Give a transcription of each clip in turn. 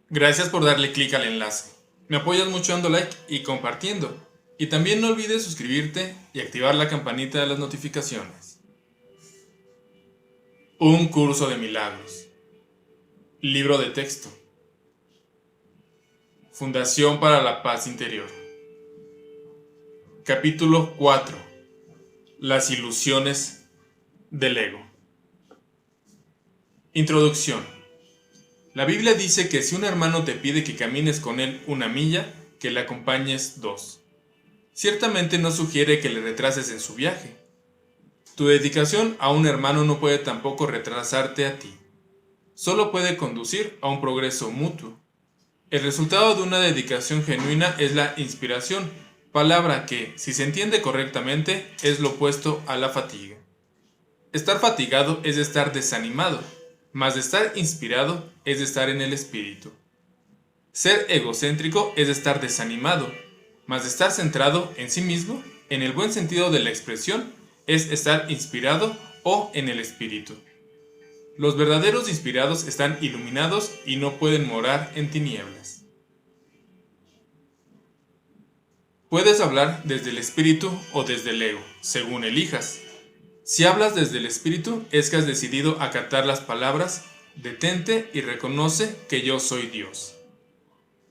Gracias por darle clic al enlace. Me apoyas mucho dando like y compartiendo. Y también no olvides suscribirte y activar la campanita de las notificaciones. Un curso de milagros. Libro de texto. Fundación para la paz interior. Capítulo 4. Las ilusiones del ego. Introducción. La Biblia dice que si un hermano te pide que camines con él 1 milla, que le acompañes 2. Ciertamente no sugiere que le retrases en su viaje. Tu dedicación a un hermano no puede tampoco retrasarte a ti. Solo puede conducir a un progreso mutuo. El resultado de una dedicación genuina es la inspiración, palabra que, si se entiende correctamente, es lo opuesto a la fatiga. Estar fatigado es estar desanimado, mas de estar inspirado es de estar en el espíritu. Ser egocéntrico es de estar desanimado, mas de estar centrado en sí mismo, en el buen sentido de la expresión, es estar inspirado o en el espíritu. Los verdaderos inspirados están iluminados y no pueden morar en tinieblas. Puedes hablar desde el espíritu o desde el ego, según elijas. Si hablas desde el espíritu, es que has decidido acatar las palabras, detente y reconoce que yo soy Dios.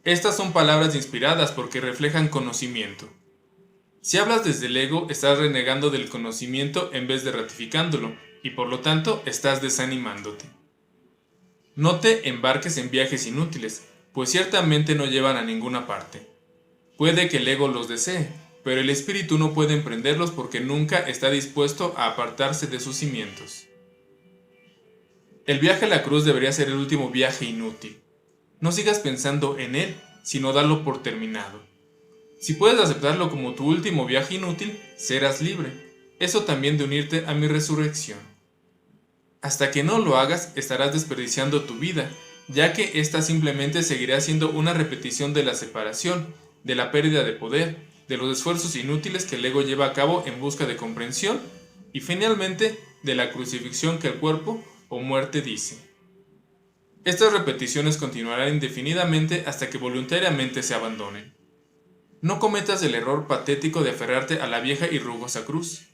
Estas son palabras inspiradas porque reflejan conocimiento. Si hablas desde el ego, estás renegando del conocimiento en vez de ratificándolo, y por lo tanto estás desanimándote. No te embarques en viajes inútiles, pues ciertamente no llevan a ninguna parte. Puede que el ego los desee, pero el espíritu no puede emprenderlos porque nunca está dispuesto a apartarse de sus cimientos. El viaje a la cruz debería ser el último viaje inútil. No sigas pensando en él, sino dalo por terminado. Si puedes aceptarlo como tu último viaje inútil, serás libre. Eso también de unirte a mi resurrección. Hasta que no lo hagas, estarás desperdiciando tu vida, ya que ésta simplemente seguirá siendo una repetición de la separación, de la pérdida de poder, de los esfuerzos inútiles que el ego lleva a cabo en busca de comprensión y finalmente de la crucifixión que el cuerpo o muerte dice. Estas repeticiones continuarán indefinidamente hasta que voluntariamente se abandonen. No cometas el error patético de aferrarte a la vieja y rugosa cruz.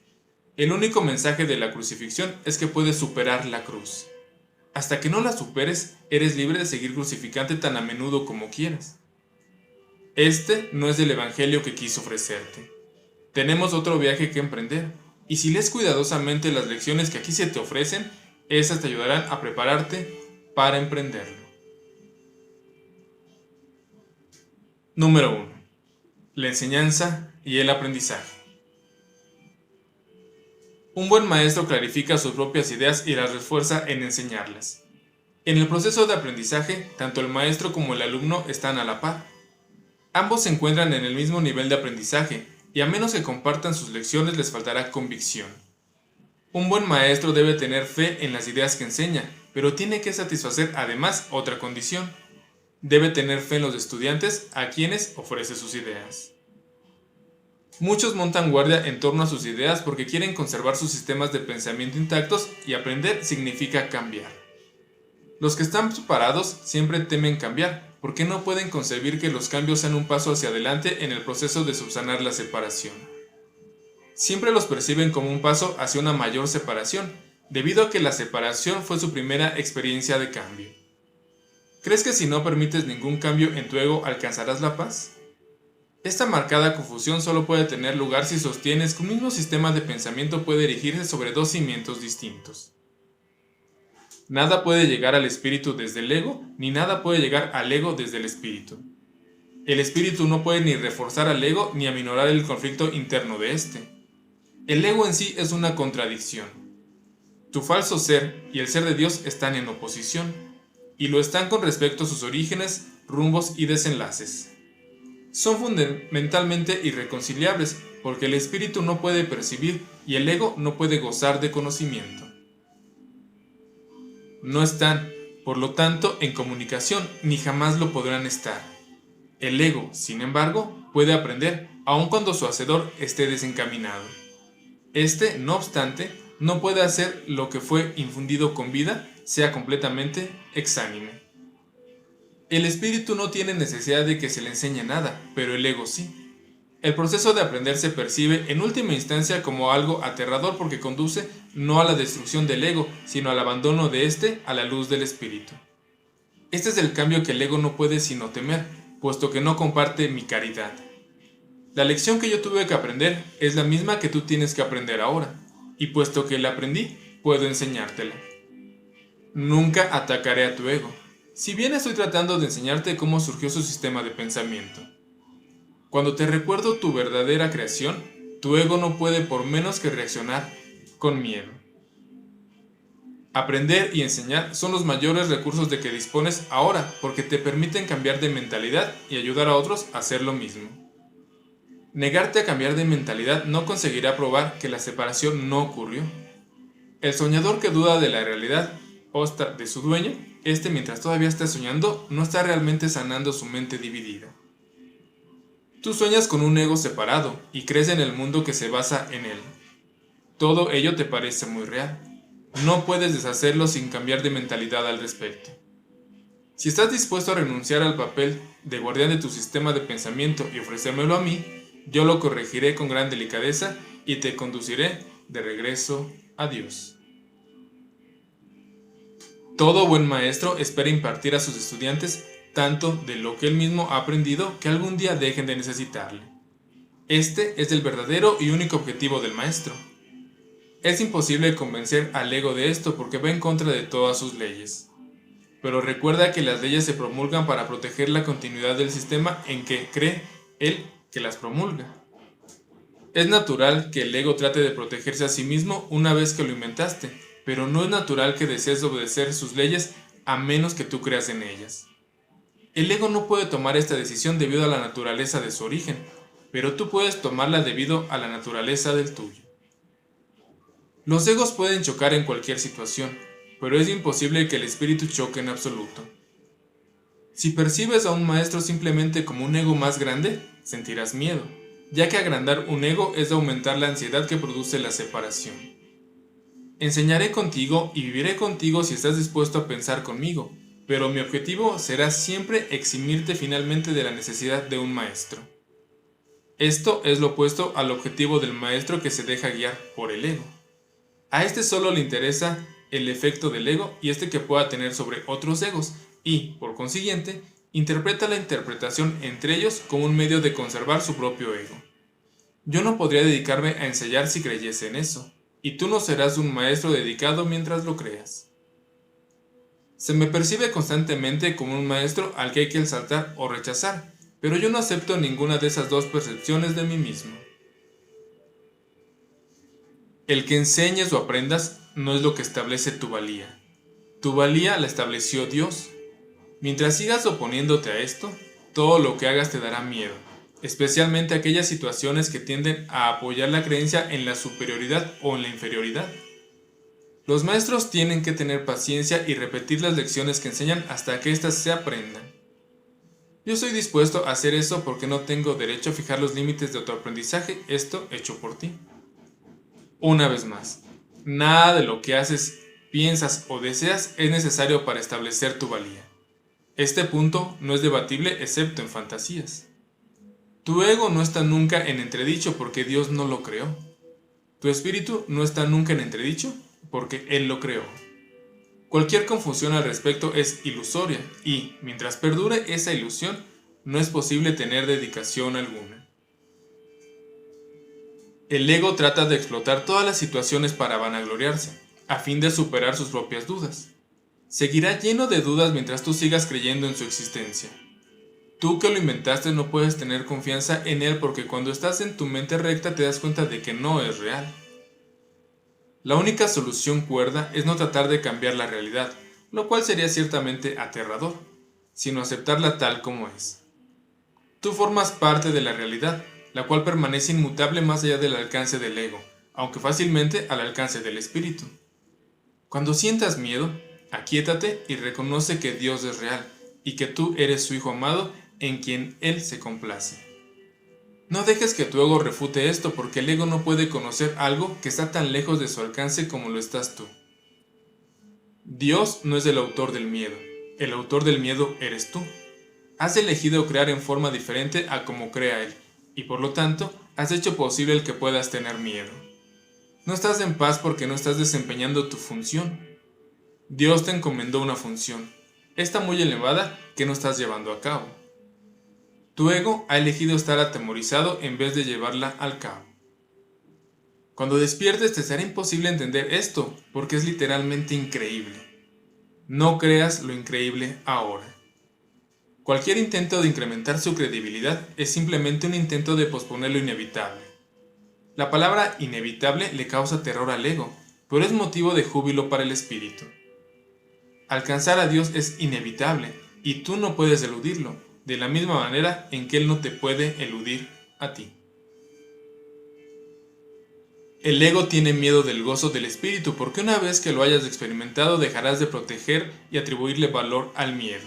El único mensaje de la crucifixión es que puedes superar la cruz. Hasta que no la superes, eres libre de seguir crucificante tan a menudo como quieras. Este no es el evangelio que quiso ofrecerte. Tenemos otro viaje que emprender, y si lees cuidadosamente las lecciones que aquí se te ofrecen, esas te ayudarán a prepararte para emprenderlo. Número 1. La enseñanza y el aprendizaje. Un buen maestro clarifica sus propias ideas y las refuerza en enseñarlas. En el proceso de aprendizaje, tanto el maestro como el alumno están a la par. Ambos se encuentran en el mismo nivel de aprendizaje, y a menos que compartan sus lecciones les faltará convicción. Un buen maestro debe tener fe en las ideas que enseña, pero tiene que satisfacer además otra condición. Debe tener fe en los estudiantes a quienes ofrece sus ideas. Muchos montan guardia en torno a sus ideas porque quieren conservar sus sistemas de pensamiento intactos y aprender significa cambiar. Los que están separados siempre temen cambiar, porque no pueden concebir que los cambios sean un paso hacia adelante en el proceso de subsanar la separación. Siempre los perciben como un paso hacia una mayor separación, debido a que la separación fue su primera experiencia de cambio. ¿Crees que si no permites ningún cambio en tu ego alcanzarás la paz? Esta marcada confusión solo puede tener lugar si sostienes que un mismo sistema de pensamiento puede erigirse sobre dos cimientos distintos. Nada puede llegar al espíritu desde el ego, ni nada puede llegar al ego desde el espíritu. El espíritu no puede ni reforzar al ego ni aminorar el conflicto interno de éste. El ego en sí es una contradicción. Tu falso ser y el ser de Dios están en oposición, y lo están con respecto a sus orígenes, rumbos y desenlaces. Son fundamentalmente irreconciliables, porque el espíritu no puede percibir y el ego no puede gozar de conocimiento. No están, por lo tanto, en comunicación, ni jamás lo podrán estar. El ego, sin embargo, puede aprender, aun cuando su hacedor esté desencaminado. Este, no obstante, no puede hacer lo que fue infundido con vida, sea completamente exánime. El espíritu no tiene necesidad de que se le enseñe nada, pero el ego sí. El proceso de aprender se percibe en última instancia como algo aterrador porque conduce no a la destrucción del ego, sino al abandono de éste a la luz del espíritu. Este es el cambio que el ego no puede sino temer, puesto que no comparte mi caridad. La lección que yo tuve que aprender es la misma que tú tienes que aprender ahora, y puesto que la aprendí, puedo enseñártela. Nunca atacaré a tu ego, si bien estoy tratando de enseñarte cómo surgió su sistema de pensamiento. Cuando te recuerdo tu verdadera creación, tu ego no puede por menos que reaccionar con miedo. Aprender y enseñar son los mayores recursos de que dispones ahora porque te permiten cambiar de mentalidad y ayudar a otros a hacer lo mismo. Negarte a cambiar de mentalidad no conseguirá probar que la separación no ocurrió. El soñador que duda de la realidad osta de su dueño, mientras todavía está soñando, no está realmente sanando su mente dividida. Tú sueñas con un ego separado y crees en el mundo que se basa en él. Todo ello te parece muy real. No puedes deshacerlo sin cambiar de mentalidad al respecto. Si estás dispuesto a renunciar al papel de guardián de tu sistema de pensamiento y ofrecérmelo a mí, yo lo corregiré con gran delicadeza y te conduciré de regreso a Dios. Todo buen maestro espera impartir a sus estudiantes tanto de lo que él mismo ha aprendido que algún día dejen de necesitarle. Este es el verdadero y único objetivo del maestro. Es imposible convencer al ego de esto porque va en contra de todas sus leyes. Pero recuerda que las leyes se promulgan para proteger la continuidad del sistema en que cree él que las promulga. Es natural que el ego trate de protegerse a sí mismo una vez que lo inventaste, pero no es natural que desees obedecer sus leyes a menos que tú creas en ellas. El ego no puede tomar esta decisión debido a la naturaleza de su origen, pero tú puedes tomarla debido a la naturaleza del tuyo. Los egos pueden chocar en cualquier situación, pero es imposible que el espíritu choque en absoluto. Si percibes a un maestro simplemente como un ego más grande, sentirás miedo, ya que agrandar un ego es aumentar la ansiedad que produce la separación. Enseñaré contigo y viviré contigo si estás dispuesto a pensar conmigo, pero mi objetivo será siempre eximirte finalmente de la necesidad de un maestro. Esto es lo opuesto al objetivo del maestro que se deja guiar por el ego. A este solo le interesa el efecto del ego y que pueda tener sobre otros egos y, por consiguiente, interpreta la interpretación entre ellos como un medio de conservar su propio ego. Yo no podría dedicarme a ensayar si creyese en eso, y tú no serás un maestro dedicado mientras lo creas. Se me percibe constantemente como un maestro al que hay que exaltar o rechazar, pero yo no acepto ninguna de esas dos percepciones de mí mismo. El que enseñes o aprendas no es lo que establece tu valía. Tu valía la estableció Dios. Mientras sigas oponiéndote a esto, todo lo que hagas te dará miedo, especialmente aquellas situaciones que tienden a apoyar la creencia en la superioridad o en la inferioridad. Los maestros tienen que tener paciencia y repetir las lecciones que enseñan hasta que éstas se aprendan. Yo estoy dispuesto a hacer eso porque no tengo derecho a fijar los límites de autoaprendizaje, esto hecho por ti. Una vez más, nada de lo que haces, piensas o deseas es necesario para establecer tu valía. Este punto no es debatible excepto en fantasías. Tu ego no está nunca en entredicho porque Dios no lo creó. Tu espíritu no está nunca en entredicho porque Él lo creó. Cualquier confusión al respecto es ilusoria y, mientras perdure esa ilusión, no es posible tener dedicación alguna. El ego trata de explotar todas las situaciones para vanagloriarse, a fin de superar sus propias dudas. Seguirá lleno de dudas mientras tú sigas creyendo en su existencia. Tú que lo inventaste no puedes tener confianza en él porque cuando estás en tu mente recta te das cuenta de que no es real. La única solución cuerda es no tratar de cambiar la realidad, lo cual sería ciertamente aterrador, sino aceptarla tal como es. Tú formas parte de la realidad, la cual permanece inmutable más allá del alcance del ego, aunque fácilmente al alcance del espíritu. Cuando sientas miedo, aquíétate y reconoce que Dios es real y que tú eres su hijo amado en quien Él se complace. No dejes que tu ego refute esto porque el ego no puede conocer algo que está tan lejos de su alcance como lo estás tú. Dios no es el autor del miedo eres tú. Has elegido crear en forma diferente a como crea Él, y por lo tanto, has hecho posible el que puedas tener miedo. No estás en paz porque no estás desempeñando tu función. Dios te encomendó una función, esta muy elevada, que no estás llevando a cabo. Tu ego ha elegido estar atemorizado en vez de llevarla al cabo. Cuando despiertes te será imposible entender esto, porque es literalmente increíble. No creas lo increíble ahora. Cualquier intento de incrementar su credibilidad es simplemente un intento de posponer lo inevitable. La palabra inevitable le causa terror al ego, pero es motivo de júbilo para el espíritu. Alcanzar a Dios es inevitable, y tú no puedes eludirlo, de la misma manera en que Él no te puede eludir a ti. El ego tiene miedo del gozo del espíritu porque una vez que lo hayas experimentado dejarás de proteger y atribuirle valor al miedo.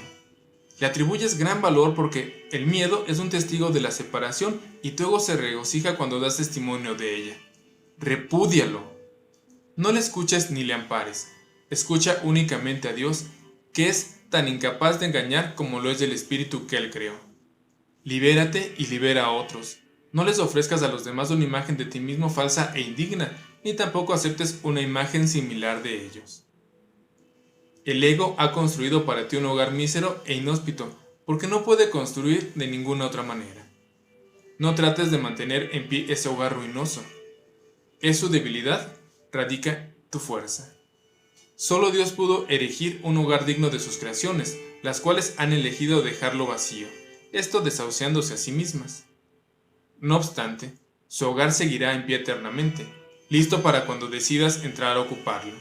Le atribuyes gran valor porque el miedo es un testigo de la separación y tu ego se regocija cuando das testimonio de ella. Repúdialo. No le escuches ni le ampares. Escucha únicamente a Dios, que es tan incapaz de engañar como lo es el espíritu que Él creó. Libérate y libera a otros. No les ofrezcas a los demás una imagen de ti mismo falsa e indigna, ni tampoco aceptes una imagen similar de ellos. El ego ha construido para ti un hogar mísero e inhóspito, porque no puede construir de ninguna otra manera. No trates de mantener en pie ese hogar ruinoso. Es su debilidad, radica tu fuerza. Solo Dios pudo erigir un hogar digno de sus creaciones, las cuales han elegido dejarlo vacío, esto desahuciándose a sí mismas. No obstante, su hogar seguirá en pie eternamente, listo para cuando decidas entrar a ocuparlo.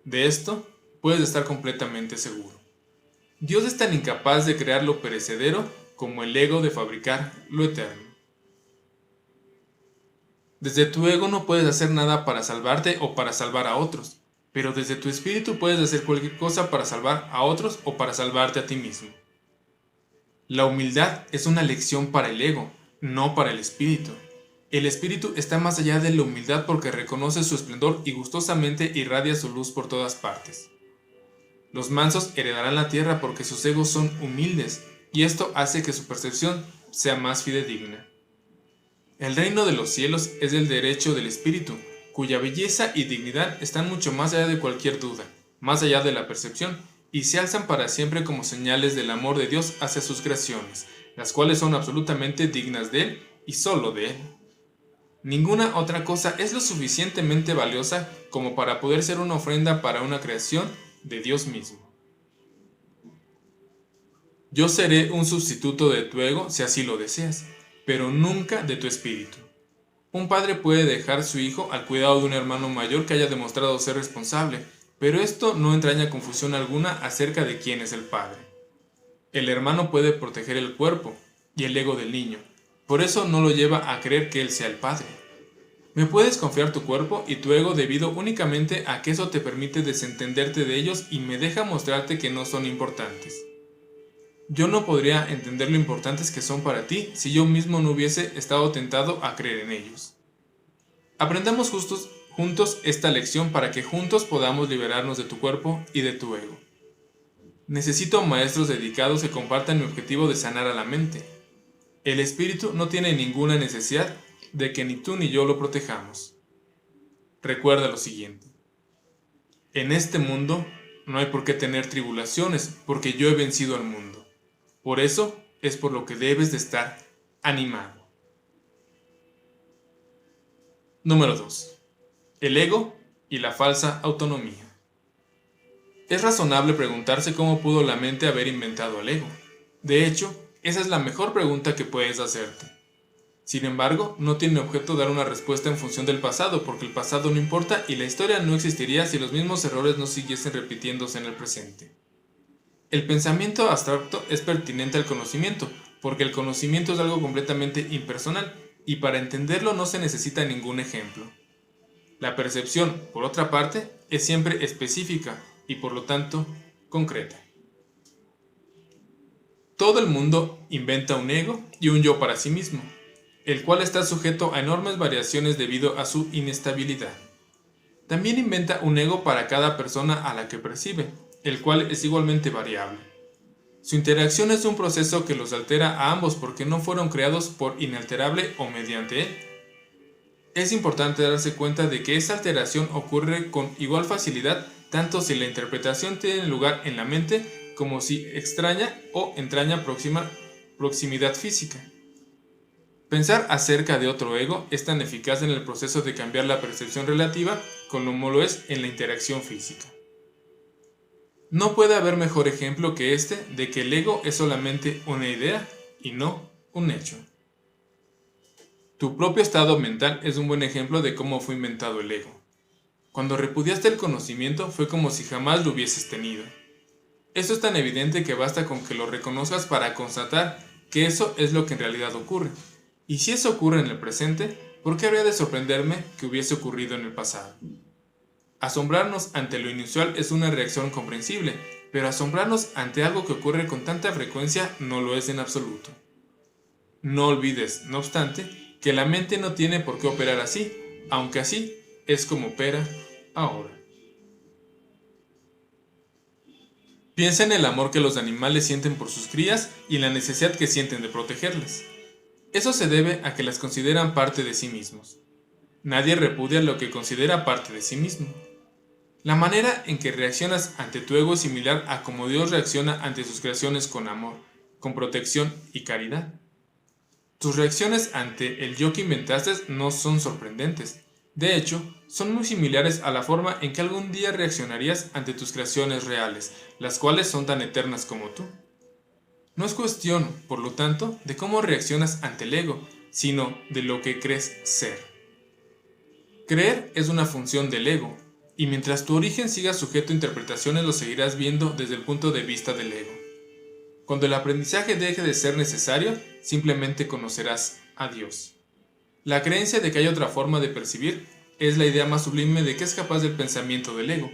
De esto puedes estar completamente seguro. Dios es tan incapaz de crear lo perecedero como el ego de fabricar lo eterno. Desde tu ego no puedes hacer nada para salvarte o para salvar a otros, pero desde tu espíritu puedes hacer cualquier cosa para salvar a otros o para salvarte a ti mismo. La humildad es una lección para el ego, no para el espíritu. El espíritu está más allá de la humildad porque reconoce su esplendor y gustosamente irradia su luz por todas partes. Los mansos heredarán la tierra porque sus egos son humildes, y esto hace que su percepción sea más fidedigna. El reino de los cielos es el derecho del espíritu, cuya belleza y dignidad están mucho más allá de cualquier duda, más allá de la percepción, y se alzan para siempre como señales del amor de Dios hacia sus creaciones, las cuales son absolutamente dignas de Él y solo de Él. Ninguna otra cosa es lo suficientemente valiosa como para poder ser una ofrenda para una creación de Dios mismo. Yo seré un sustituto de tu ego si así lo deseas, pero nunca de tu espíritu. Un padre puede dejar a su hijo al cuidado de un hermano mayor que haya demostrado ser responsable, pero esto no entraña confusión alguna acerca de quién es el padre. El hermano puede proteger el cuerpo y el ego del niño, por eso no lo lleva a creer que él sea el padre. Me puedes confiar tu cuerpo y tu ego debido únicamente a que eso te permite desentenderte de ellos y me deja mostrarte que no son importantes. Yo no podría entender lo importantes que son para ti si yo mismo no hubiese estado tentado a creer en ellos. Aprendamos juntos esta lección para que juntos podamos liberarnos de tu cuerpo y de tu ego. Necesito maestros dedicados que compartan mi objetivo de sanar a la mente. El espíritu no tiene ninguna necesidad de que ni tú ni yo lo protejamos. Recuerda lo siguiente. En este mundo no hay por qué tener tribulaciones, porque yo he vencido al mundo. Por eso es por lo que debes de estar animado. Número 2. El ego y la falsa autonomía. Es razonable preguntarse cómo pudo la mente haber inventado al ego. De hecho, esa es la mejor pregunta que puedes hacerte. Sin embargo, no tiene objeto dar una respuesta en función del pasado, porque el pasado no importa y la historia no existiría si los mismos errores no siguiesen repitiéndose en el presente. El pensamiento abstracto es pertinente al conocimiento, porque el conocimiento es algo completamente impersonal, y para entenderlo no se necesita ningún ejemplo. La percepción, por otra parte, es siempre específica y por lo tanto concreta. Todo el mundo inventa un ego y un yo para sí mismo, el cual está sujeto a enormes variaciones debido a su inestabilidad. También inventa un ego para cada persona a la que percibe, el cual es igualmente variable. Su interacción es un proceso que los altera a ambos porque no fueron creados por inalterable o mediante él. Es importante darse cuenta de que esta alteración ocurre con igual facilidad tanto si la interpretación tiene lugar en la mente como si extraña o entraña proximidad física. Pensar acerca de otro ego es tan eficaz en el proceso de cambiar la percepción relativa como lo es en la interacción física. No puede haber mejor ejemplo que este de que el ego es solamente una idea y no un hecho. Tu propio estado mental es un buen ejemplo de cómo fue inventado el ego. Cuando repudiaste el conocimiento fue como si jamás lo hubieses tenido. Esto es tan evidente que basta con que lo reconozcas para constatar que eso es lo que en realidad ocurre. Y si eso ocurre en el presente, ¿por qué habría de sorprenderme que hubiese ocurrido en el pasado? Asombrarnos ante lo inusual es una reacción comprensible, pero asombrarnos ante algo que ocurre con tanta frecuencia no lo es en absoluto. No olvides, no obstante, que la mente no tiene por qué operar así, aunque así es como opera ahora. Piensa en el amor que los animales sienten por sus crías y en la necesidad que sienten de protegerlas. Eso se debe a que las consideran parte de sí mismos. Nadie repudia lo que considera parte de sí mismo. La manera en que reaccionas ante tu ego es similar a cómo Dios reacciona ante sus creaciones con amor, con protección y caridad. Tus reacciones ante el yo que inventaste no son sorprendentes. De hecho, son muy similares a la forma en que algún día reaccionarías ante tus creaciones reales, las cuales son tan eternas como tú. No es cuestión, por lo tanto, de cómo reaccionas ante el ego, sino de lo que crees ser. Creer es una función del ego, y mientras tu origen siga sujeto a interpretaciones lo seguirás viendo desde el punto de vista del ego. Cuando el aprendizaje deje de ser necesario, simplemente conocerás a Dios. La creencia de que hay otra forma de percibir es la idea más sublime de que es capaz del pensamiento del ego.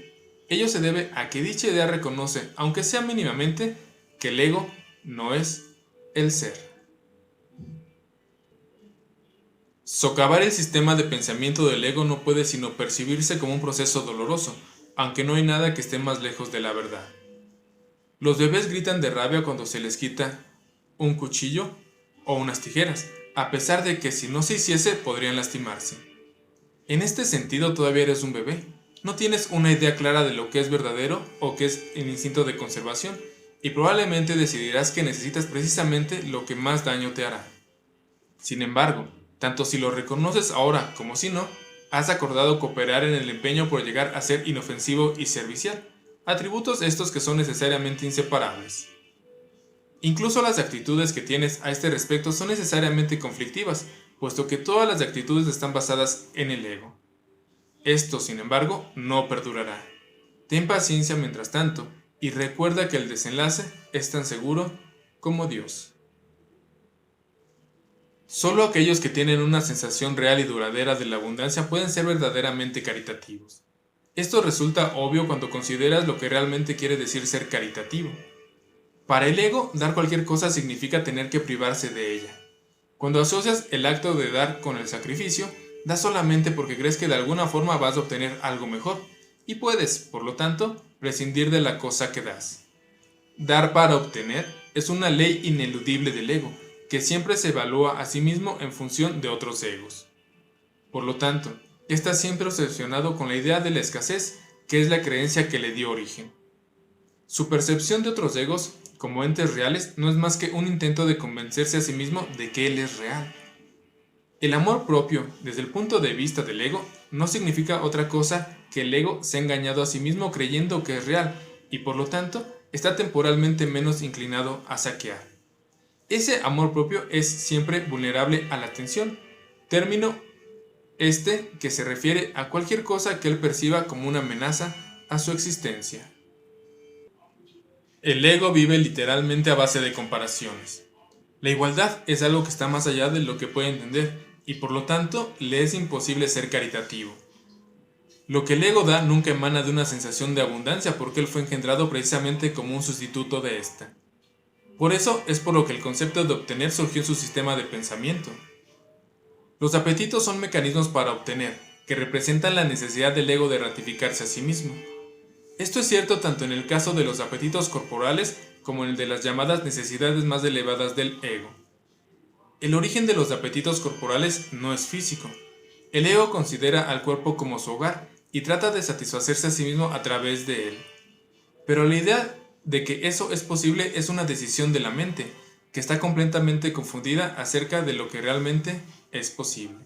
Ello se debe a que dicha idea reconoce, aunque sea mínimamente, que el ego no es el ser. Socavar el sistema de pensamiento del ego no puede sino percibirse como un proceso doloroso, aunque no hay nada que esté más lejos de la verdad. Los bebés gritan de rabia cuando se les quita un cuchillo o unas tijeras, a pesar de que si no se hiciese podrían lastimarse. En este sentido todavía eres un bebé, no tienes una idea clara de lo que es verdadero o qué es el instinto de conservación, y probablemente decidirás que necesitas precisamente lo que más daño te hará. Sin embargo, tanto si lo reconoces ahora como si no, has acordado cooperar en el empeño por llegar a ser inofensivo y servicial, atributos estos que son necesariamente inseparables. Incluso las actitudes que tienes a este respecto son necesariamente conflictivas, puesto que todas las actitudes están basadas en el ego. Esto, sin embargo, no perdurará. Ten paciencia mientras tanto, y recuerda que el desenlace es tan seguro como Dios. Solo aquellos que tienen una sensación real y duradera de la abundancia pueden ser verdaderamente caritativos. Esto resulta obvio cuando consideras lo que realmente quiere decir ser caritativo. Para el ego, dar cualquier cosa significa tener que privarse de ella. Cuando asocias el acto de dar con el sacrificio, das solamente porque crees que de alguna forma vas a obtener algo mejor, y puedes, por lo tanto, prescindir de la cosa que das. Dar para obtener es una ley ineludible del ego, que siempre se evalúa a sí mismo en función de otros egos. Por lo tanto, está siempre obsesionado con la idea de la escasez, que es la creencia que le dio origen. Su percepción de otros egos, como entes reales, no es más que un intento de convencerse a sí mismo de que él es real. El amor propio, desde el punto de vista del ego, no significa otra cosa que el ego se ha engañado a sí mismo creyendo que es real, y por lo tanto, está temporalmente menos inclinado a saquear. Ese amor propio es siempre vulnerable a la tensión, término que se refiere a cualquier cosa que él perciba como una amenaza a su existencia. El ego vive literalmente a base de comparaciones. La igualdad es algo que está más allá de lo que puede entender, y por lo tanto le es imposible ser caritativo. Lo que el ego da nunca emana de una sensación de abundancia porque él fue engendrado precisamente como un sustituto de esta. Por eso es por lo que el concepto de obtener surgió en su sistema de pensamiento. Los apetitos son mecanismos para obtener, que representan la necesidad del ego de ratificarse a sí mismo. Esto es cierto tanto en el caso de los apetitos corporales como el de las llamadas necesidades más elevadas del ego. El origen de los apetitos corporales no es físico. El ego considera al cuerpo como su hogar y trata de satisfacerse a sí mismo a través de él. Pero la idea de que eso es posible es una decisión de la mente, que está completamente confundida acerca de lo que realmente es posible.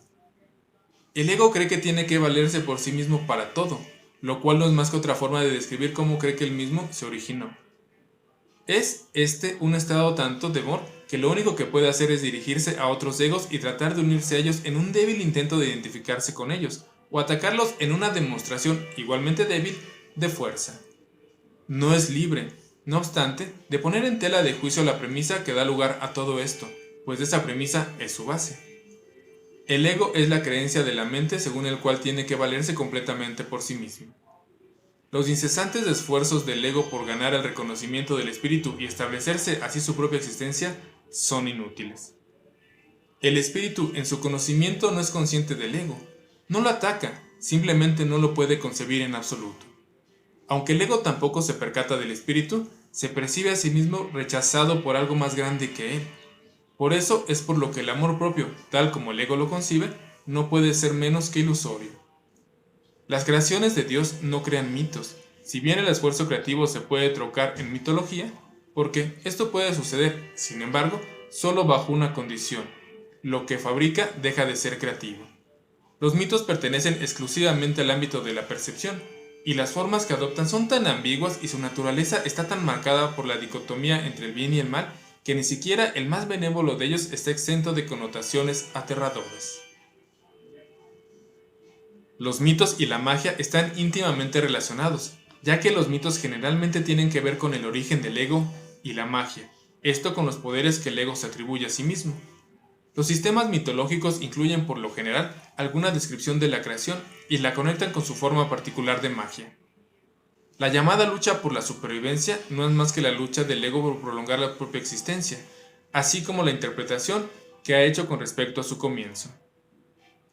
El ego cree que tiene que valerse por sí mismo para todo, lo cual no es más que otra forma de describir cómo cree que él mismo se originó. Es un estado tanto de temor que lo único que puede hacer es dirigirse a otros egos y tratar de unirse a ellos en un débil intento de identificarse con ellos, o atacarlos en una demostración igualmente débil de fuerza. No es libre, no obstante, de poner en tela de juicio la premisa que da lugar a todo esto, pues esa premisa es su base. El ego es la creencia de la mente según el cual tiene que valerse completamente por sí mismo. Los incesantes esfuerzos del ego por ganar el reconocimiento del espíritu y establecerse así su propia existencia son inútiles. El espíritu en su conocimiento no es consciente del ego, no lo ataca, simplemente no lo puede concebir en absoluto. Aunque el ego tampoco se percata del espíritu, se percibe a sí mismo rechazado por algo más grande que él. Por eso es por lo que el amor propio, tal como el ego lo concibe, no puede ser menos que ilusorio. Las creaciones de Dios no crean mitos, si bien el esfuerzo creativo se puede trocar en mitología, porque esto puede suceder, sin embargo, solo bajo una condición: lo que fabrica deja de ser creativo. Los mitos pertenecen exclusivamente al ámbito de la percepción, y las formas que adoptan son tan ambiguas y su naturaleza está tan marcada por la dicotomía entre el bien y el mal, que ni siquiera el más benévolo de ellos está exento de connotaciones aterradoras. Los mitos y la magia están íntimamente relacionados, ya que los mitos generalmente tienen que ver con el origen del ego y la magia, esto con los poderes que el ego se atribuye a sí mismo. Los sistemas mitológicos incluyen por lo general alguna descripción de la creación y la conectan con su forma particular de magia. La llamada lucha por la supervivencia no es más que la lucha del ego por prolongar la propia existencia, así como la interpretación que ha hecho con respecto a su comienzo.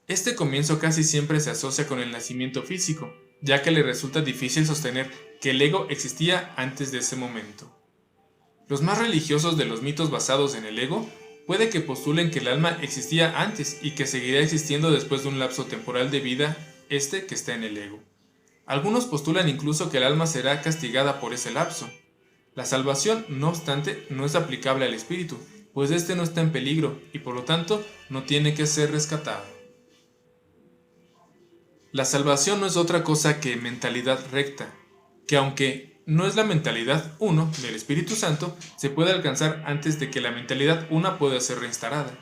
Este comienzo casi siempre se asocia con el nacimiento físico, ya que le resulta difícil sostener que el ego existía antes de ese momento. Los más religiosos de los mitos basados en el ego puede que postulen que el alma existía antes y que seguirá existiendo después de un lapso temporal de vida, que está en el ego. Algunos postulan incluso que el alma será castigada por ese lapso. La salvación, no obstante, no es aplicable al espíritu, pues este no está en peligro y por lo tanto no tiene que ser rescatado. La salvación no es otra cosa que mentalidad recta, que aunque no es la mentalidad 1 del Espíritu Santo, se puede alcanzar antes de que la mentalidad 1 pueda ser reinstalada.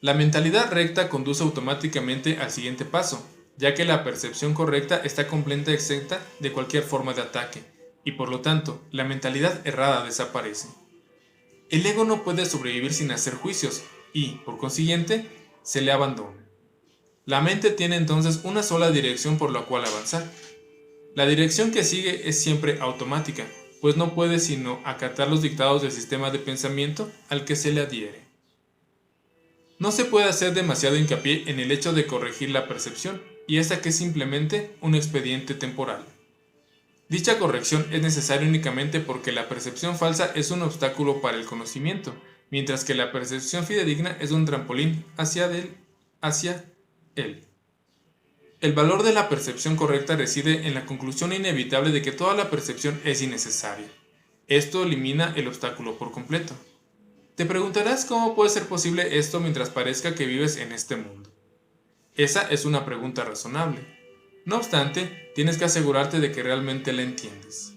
La mentalidad recta conduce automáticamente al siguiente paso, ya que la percepción correcta está completamente exenta de cualquier forma de ataque, y por lo tanto, la mentalidad errada desaparece. El ego no puede sobrevivir sin hacer juicios, y, por consiguiente, se le abandona. La mente tiene entonces una sola dirección por la cual avanzar. La dirección que sigue es siempre automática, pues no puede sino acatar los dictados del sistema de pensamiento al que se le adhiere. No se puede hacer demasiado hincapié en el hecho de corregir la percepción, y esta que es simplemente un expediente temporal. Dicha corrección es necesaria únicamente porque la percepción falsa es un obstáculo para el conocimiento, mientras que la percepción fidedigna es un trampolín hacia él. El valor de la percepción correcta reside en la conclusión inevitable de que toda la percepción es innecesaria. Esto elimina el obstáculo por completo. Te preguntarás cómo puede ser posible esto mientras parezca que vives en este mundo. Esa es una pregunta razonable. No obstante, tienes que asegurarte de que realmente la entiendes.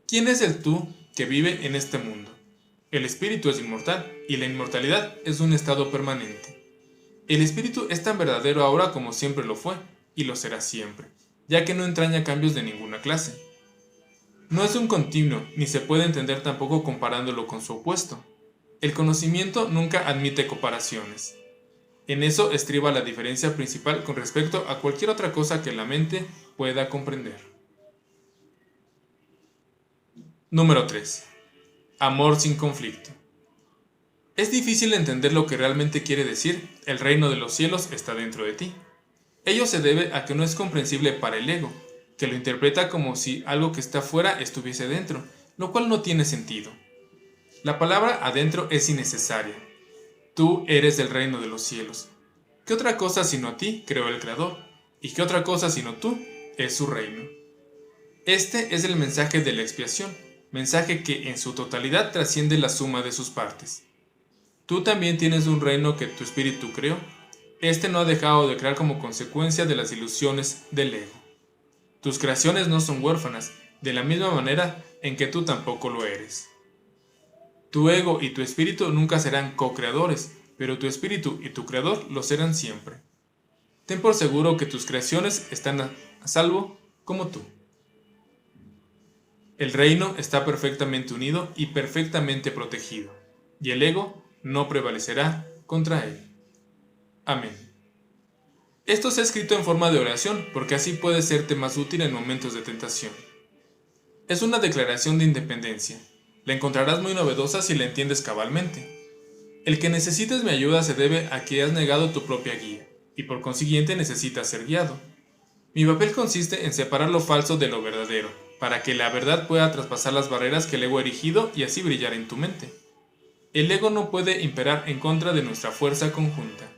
¿Quién es el tú que vive en este mundo? El espíritu es inmortal y la inmortalidad es un estado permanente. El espíritu es tan verdadero ahora como siempre lo fue, y lo será siempre, ya que no entraña cambios de ninguna clase. No es un continuo, ni se puede entender tampoco comparándolo con su opuesto. El conocimiento nunca admite comparaciones. En eso estriba la diferencia principal con respecto a cualquier otra cosa que la mente pueda comprender. Número 3. Amor sin conflicto. Es difícil entender lo que realmente quiere decir "el reino de los cielos está dentro de ti". Ello se debe a que no es comprensible para el ego. que lo interpreta como si algo que está fuera estuviese dentro, lo cual no tiene sentido. La palabra adentro es innecesaria. Tú eres del reino de los cielos. ¿Qué otra cosa sino a ti creó el Creador? ¿Y qué otra cosa sino tú es su reino? Este es el mensaje de la expiación, mensaje que en su totalidad trasciende la suma de sus partes. Tú también tienes un reino que tu espíritu creó. Este no ha dejado de crear como consecuencia de las ilusiones del ego. Tus creaciones no son huérfanas, de la misma manera en que tú tampoco lo eres. Tu ego y tu espíritu nunca serán co-creadores, pero tu espíritu y tu creador lo serán siempre. Ten por seguro que tus creaciones están a salvo como tú. El reino está perfectamente unido y perfectamente protegido, y el ego no prevalecerá contra él. Amén. Esto se ha escrito en forma de oración porque así puede serte más útil en momentos de tentación. Es una declaración de independencia. La encontrarás muy novedosa si la entiendes cabalmente. El que necesites mi ayuda se debe a que has negado tu propia guía, y por consiguiente necesitas ser guiado. Mi papel consiste en separar lo falso de lo verdadero, para que la verdad pueda traspasar las barreras que el ego ha erigido y así brillar en tu mente. El ego no puede imperar en contra de nuestra fuerza conjunta.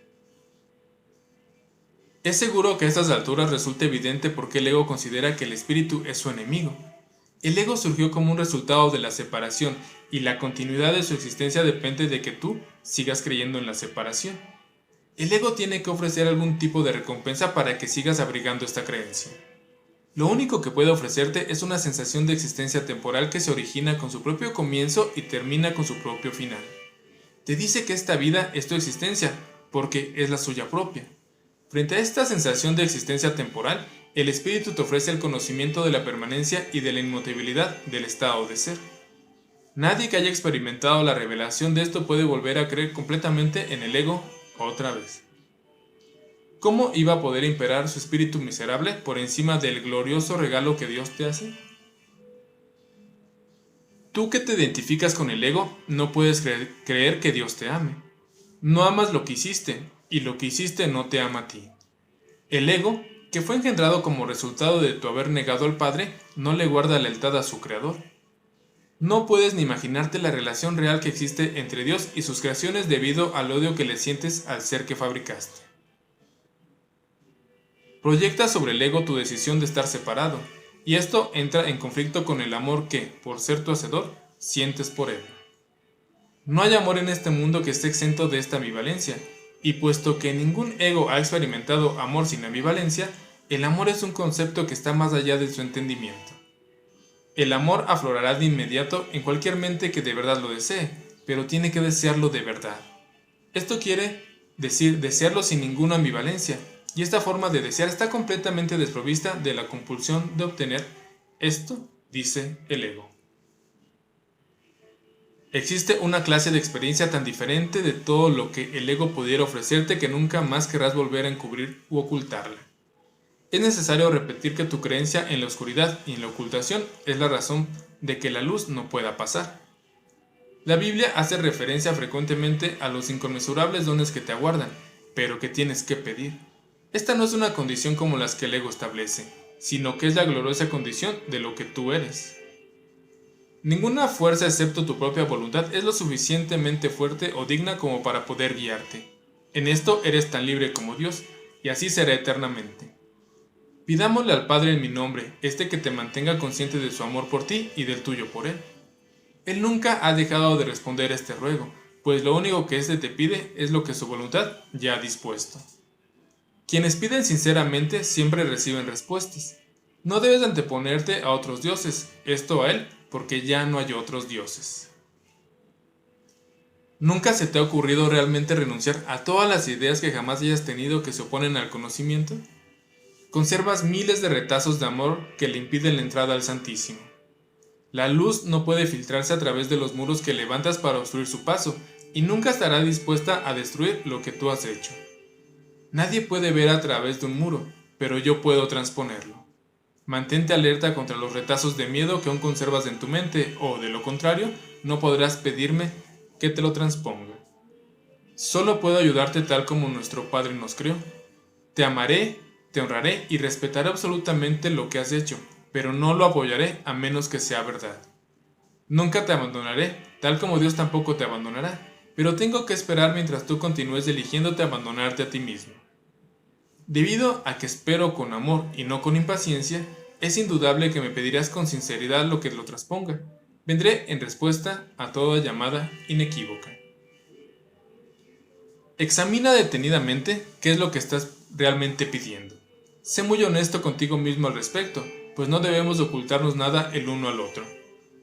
Es seguro que a estas alturas resulta evidente por qué el ego considera que el espíritu es su enemigo. El ego surgió como un resultado de la separación y la continuidad de su existencia depende de que tú sigas creyendo en la separación. El ego tiene que ofrecer algún tipo de recompensa para que sigas abrigando esta creencia. Lo único que puede ofrecerte es una sensación de existencia temporal que se origina con su propio comienzo y termina con su propio final. Te dice que esta vida es tu existencia porque es la suya propia. Frente a esta sensación de existencia temporal, el espíritu te ofrece el conocimiento de la permanencia y de la inmutabilidad del estado de ser. Nadie que haya experimentado la revelación de esto puede volver a creer completamente en el ego otra vez. ¿Cómo iba a poder imperar su espíritu miserable por encima del glorioso regalo que Dios te hace? Tú que te identificas con el ego, no puedes creer que Dios te ame. No amas lo que hiciste, y lo que hiciste no te ama a ti. El ego, que fue engendrado como resultado de tu haber negado al Padre, no le guarda lealtad a su Creador. No puedes ni imaginarte la relación real que existe entre Dios y sus creaciones debido al odio que le sientes al ser que fabricaste. Proyecta sobre el ego tu decisión de estar separado, y esto entra en conflicto con el amor que, por ser tu hacedor, sientes por él. No hay amor en este mundo que esté exento de esta ambivalencia, y puesto que ningún ego ha experimentado amor sin ambivalencia, el amor es un concepto que está más allá de su entendimiento. El amor aflorará de inmediato en cualquier mente que de verdad lo desee, pero tiene que desearlo de verdad. Esto quiere decir desearlo sin ninguna ambivalencia, y esta forma de desear está completamente desprovista de la compulsión de obtener. Esto dice el ego. Existe una clase de experiencia tan diferente de todo lo que el ego pudiera ofrecerte que nunca más querrás volver a encubrir u ocultarla. Es necesario repetir que tu creencia en la oscuridad y en la ocultación es la razón de que la luz no pueda pasar. La Biblia hace referencia frecuentemente a los inconmensurables dones que te aguardan, pero que tienes que pedir. Esta no es una condición como las que el ego establece, sino que es la gloriosa condición de lo que tú eres. Ninguna fuerza excepto tu propia voluntad es lo suficientemente fuerte o digna como para poder guiarte. En esto eres tan libre como Dios, y así será eternamente. Pidámosle al Padre en mi nombre, que te mantenga consciente de su amor por ti y del tuyo por Él. Él nunca ha dejado de responder a este ruego, pues lo único que éste te pide es lo que su voluntad ya ha dispuesto. Quienes piden sinceramente siempre reciben respuestas. No debes anteponerte a otros dioses, esto a Él, porque ya no hay otros dioses. ¿Nunca se te ha ocurrido realmente renunciar a todas las ideas que jamás hayas tenido que se oponen al conocimiento? Conservas miles de retazos de amor que le impiden la entrada al Santísimo. La luz no puede filtrarse a través de los muros que levantas para obstruir su paso, y nunca estará dispuesta a destruir lo que tú has hecho. Nadie puede ver a través de un muro, pero yo puedo transponerlo. Mantente alerta contra los retazos de miedo que aún conservas en tu mente, o, de lo contrario, no podrás pedirme que te lo transponga. Solo puedo ayudarte tal como nuestro Padre nos creó. Te amaré Te honraré y respetaré absolutamente lo que has hecho, pero no lo apoyaré a menos que sea verdad. Nunca te abandonaré, tal como Dios tampoco te abandonará, pero tengo que esperar mientras tú continúes eligiéndote abandonarte a ti mismo. Debido a que espero con amor y no con impaciencia, es indudable que me pedirás con sinceridad lo que lo trasponga. Vendré en respuesta a toda llamada inequívoca. Examina detenidamente qué es lo que estás realmente pidiendo. Sé muy honesto contigo mismo al respecto, pues no debemos ocultarnos nada el uno al otro.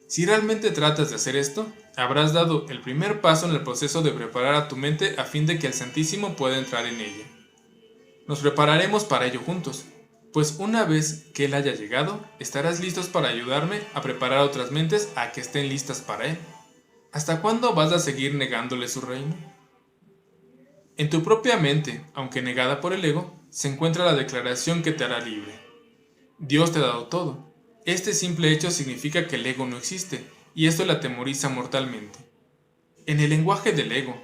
Si realmente tratas de hacer esto, habrás dado el primer paso en el proceso de preparar a tu mente a fin de que el Santísimo pueda entrar en ella. Nos prepararemos para ello juntos, pues una vez que Él haya llegado, estarás listos para ayudarme a preparar a otras mentes a que estén listas para Él. ¿Hasta cuándo vas a seguir negándole su reino? En tu propia mente, aunque negada por el ego, se encuentra la declaración que te hará libre. Dios te ha dado todo. Este simple hecho significa que el ego no existe, y esto le atemoriza mortalmente. En el lenguaje del ego,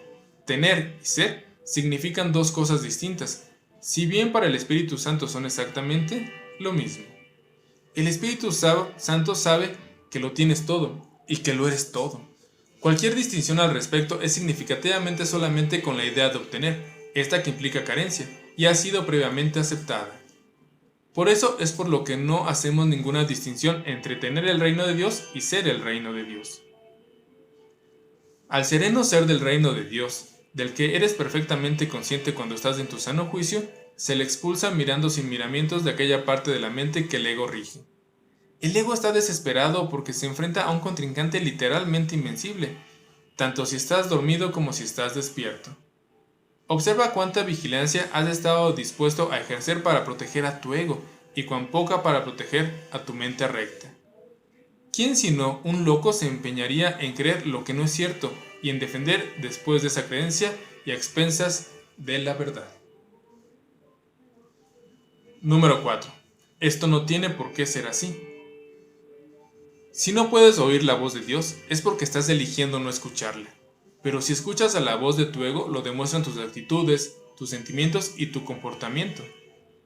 tener y ser significan dos cosas distintas, si bien para el Espíritu Santo son exactamente lo mismo. El Espíritu Santo sabe que lo tienes todo, y que lo eres todo. Cualquier distinción al respecto es significativamente solamente con la idea de obtener, esta que implica carencia, y ha sido previamente aceptada. Por eso es por lo que no hacemos ninguna distinción entre tener el reino de Dios y ser el reino de Dios. Al sereno ser del reino de Dios, del que eres perfectamente consciente cuando estás en tu sano juicio, se le expulsa mirando sin miramientos de aquella parte de la mente que el ego rige. El ego está desesperado porque se enfrenta a un contrincante literalmente invencible, tanto si estás dormido como si estás despierto. Observa cuánta vigilancia has estado dispuesto a ejercer para proteger a tu ego y cuán poca para proteger a tu mente recta. ¿Quién sino un loco se empeñaría en creer lo que no es cierto y en defender después de esa creencia y a expensas de la verdad? Número 4. Esto no tiene por qué ser así. Si no puedes oír la voz de Dios, es porque estás eligiendo no escucharla. Pero si escuchas a la voz de tu ego, lo demuestran tus actitudes, tus sentimientos y tu comportamiento.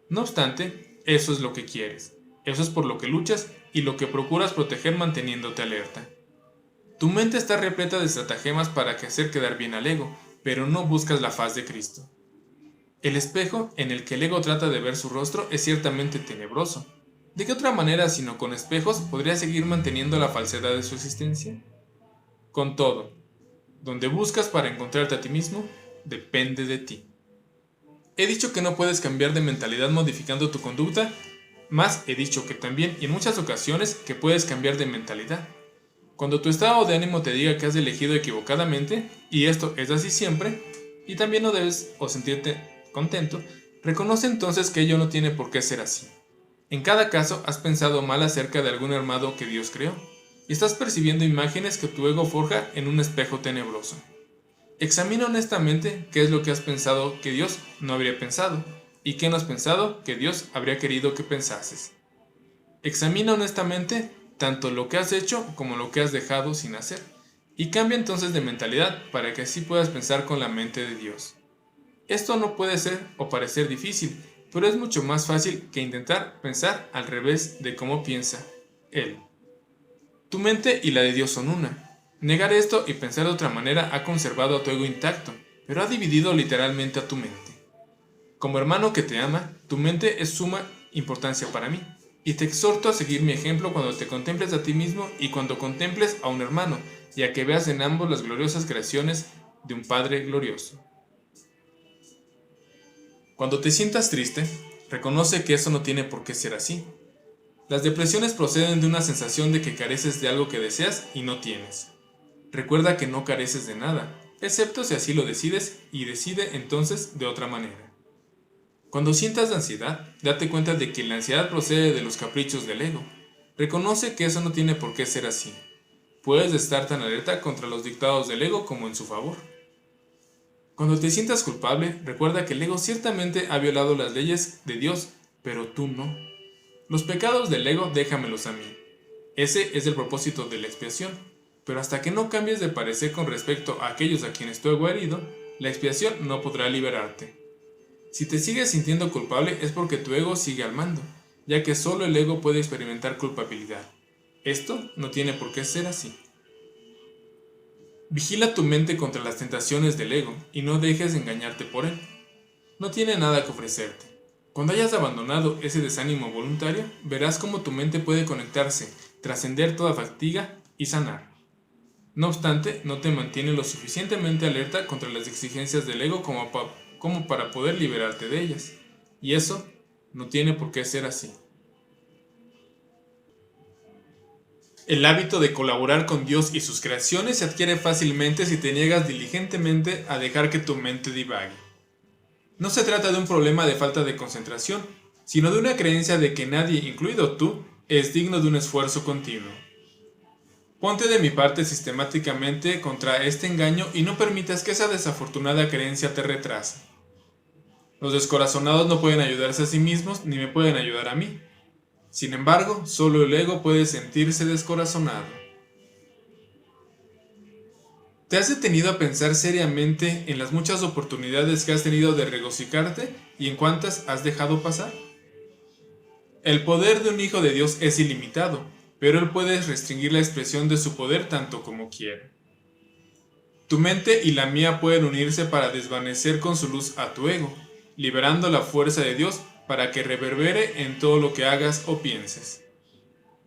No obstante, eso es lo que quieres. Eso es por lo que luchas y lo que procuras proteger manteniéndote alerta. Tu mente está repleta de estratagemas para hacer quedar bien al ego, pero no buscas la faz de Cristo. El espejo en el que el ego trata de ver su rostro es ciertamente tenebroso. ¿De qué otra manera sino con espejos podría seguir manteniendo la falsedad de su existencia? Con todo, donde buscas para encontrarte a ti mismo, depende de ti. He dicho que no puedes cambiar de mentalidad modificando tu conducta, más he dicho que también y en muchas ocasiones que puedes cambiar de mentalidad. Cuando tu estado de ánimo te diga que has elegido equivocadamente, y esto es así siempre, y también no debes o sentirte contento, reconoce entonces que ello no tiene por qué ser así. En cada caso has pensado mal acerca de algún armado que Dios creó, y estás percibiendo imágenes que tu ego forja en un espejo tenebroso. Examina honestamente qué es lo que has pensado que Dios no habría pensado, y qué no has pensado que Dios habría querido que pensases. Examina honestamente tanto lo que has hecho como lo que has dejado sin hacer, y cambia entonces de mentalidad para que así puedas pensar con la mente de Dios. Esto no puede ser o parecer difícil, pero es mucho más fácil que intentar pensar al revés de cómo piensa Él. Tu mente y la de Dios son una. Negar esto y pensar de otra manera ha conservado a tu ego intacto, pero ha dividido literalmente a tu mente. Como hermano que te ama, tu mente es suma importancia para mí, y te exhorto a seguir mi ejemplo cuando te contemples a ti mismo y cuando contemples a un hermano, y a que veas en ambos las gloriosas creaciones de un Padre glorioso. Cuando te sientas triste, reconoce que eso no tiene por qué ser así. Las depresiones proceden de una sensación de que careces de algo que deseas y no tienes. Recuerda que no careces de nada, excepto si así lo decides y decide entonces de otra manera. Cuando sientas ansiedad, date cuenta de que la ansiedad procede de los caprichos del ego. Reconoce que eso no tiene por qué ser así. Puedes estar tan alerta contra los dictados del ego como en su favor. Cuando te sientas culpable, recuerda que el ego ciertamente ha violado las leyes de Dios, pero tú no. Los pecados del ego déjamelos a mí. Ese es el propósito de la expiación, pero hasta que no cambies de parecer con respecto a aquellos a quienes tu ego ha herido, la expiación no podrá liberarte. Si te sigues sintiendo culpable es porque tu ego sigue al mando, ya que solo el ego puede experimentar culpabilidad. Esto no tiene por qué ser así. Vigila tu mente contra las tentaciones del ego y no dejes de engañarte por él. No tiene nada que ofrecerte. Cuando hayas abandonado ese desánimo voluntario, verás cómo tu mente puede conectarse, trascender toda fatiga y sanar. No obstante, no te mantiene lo suficientemente alerta contra las exigencias del ego como para poder liberarte de ellas. Y eso no tiene por qué ser así. El hábito de colaborar con Dios y sus creaciones se adquiere fácilmente si te niegas diligentemente a dejar que tu mente divague. No se trata de un problema de falta de concentración, sino de una creencia de que nadie, incluido tú, es digno de un esfuerzo continuo. Ponte de mi parte sistemáticamente contra este engaño y no permitas que esa desafortunada creencia te retrase. Los descorazonados no pueden ayudarse a sí mismos ni me pueden ayudar a mí. Sin embargo, solo el ego puede sentirse descorazonado. ¿Te has detenido a pensar seriamente en las muchas oportunidades que has tenido de regocijarte y en cuántas has dejado pasar? El poder de un hijo de Dios es ilimitado, pero él puede restringir la expresión de su poder tanto como quiera. Tu mente y la mía pueden unirse para desvanecer con su luz a tu ego, liberando la fuerza de Dios para que reverbere en todo lo que hagas o pienses.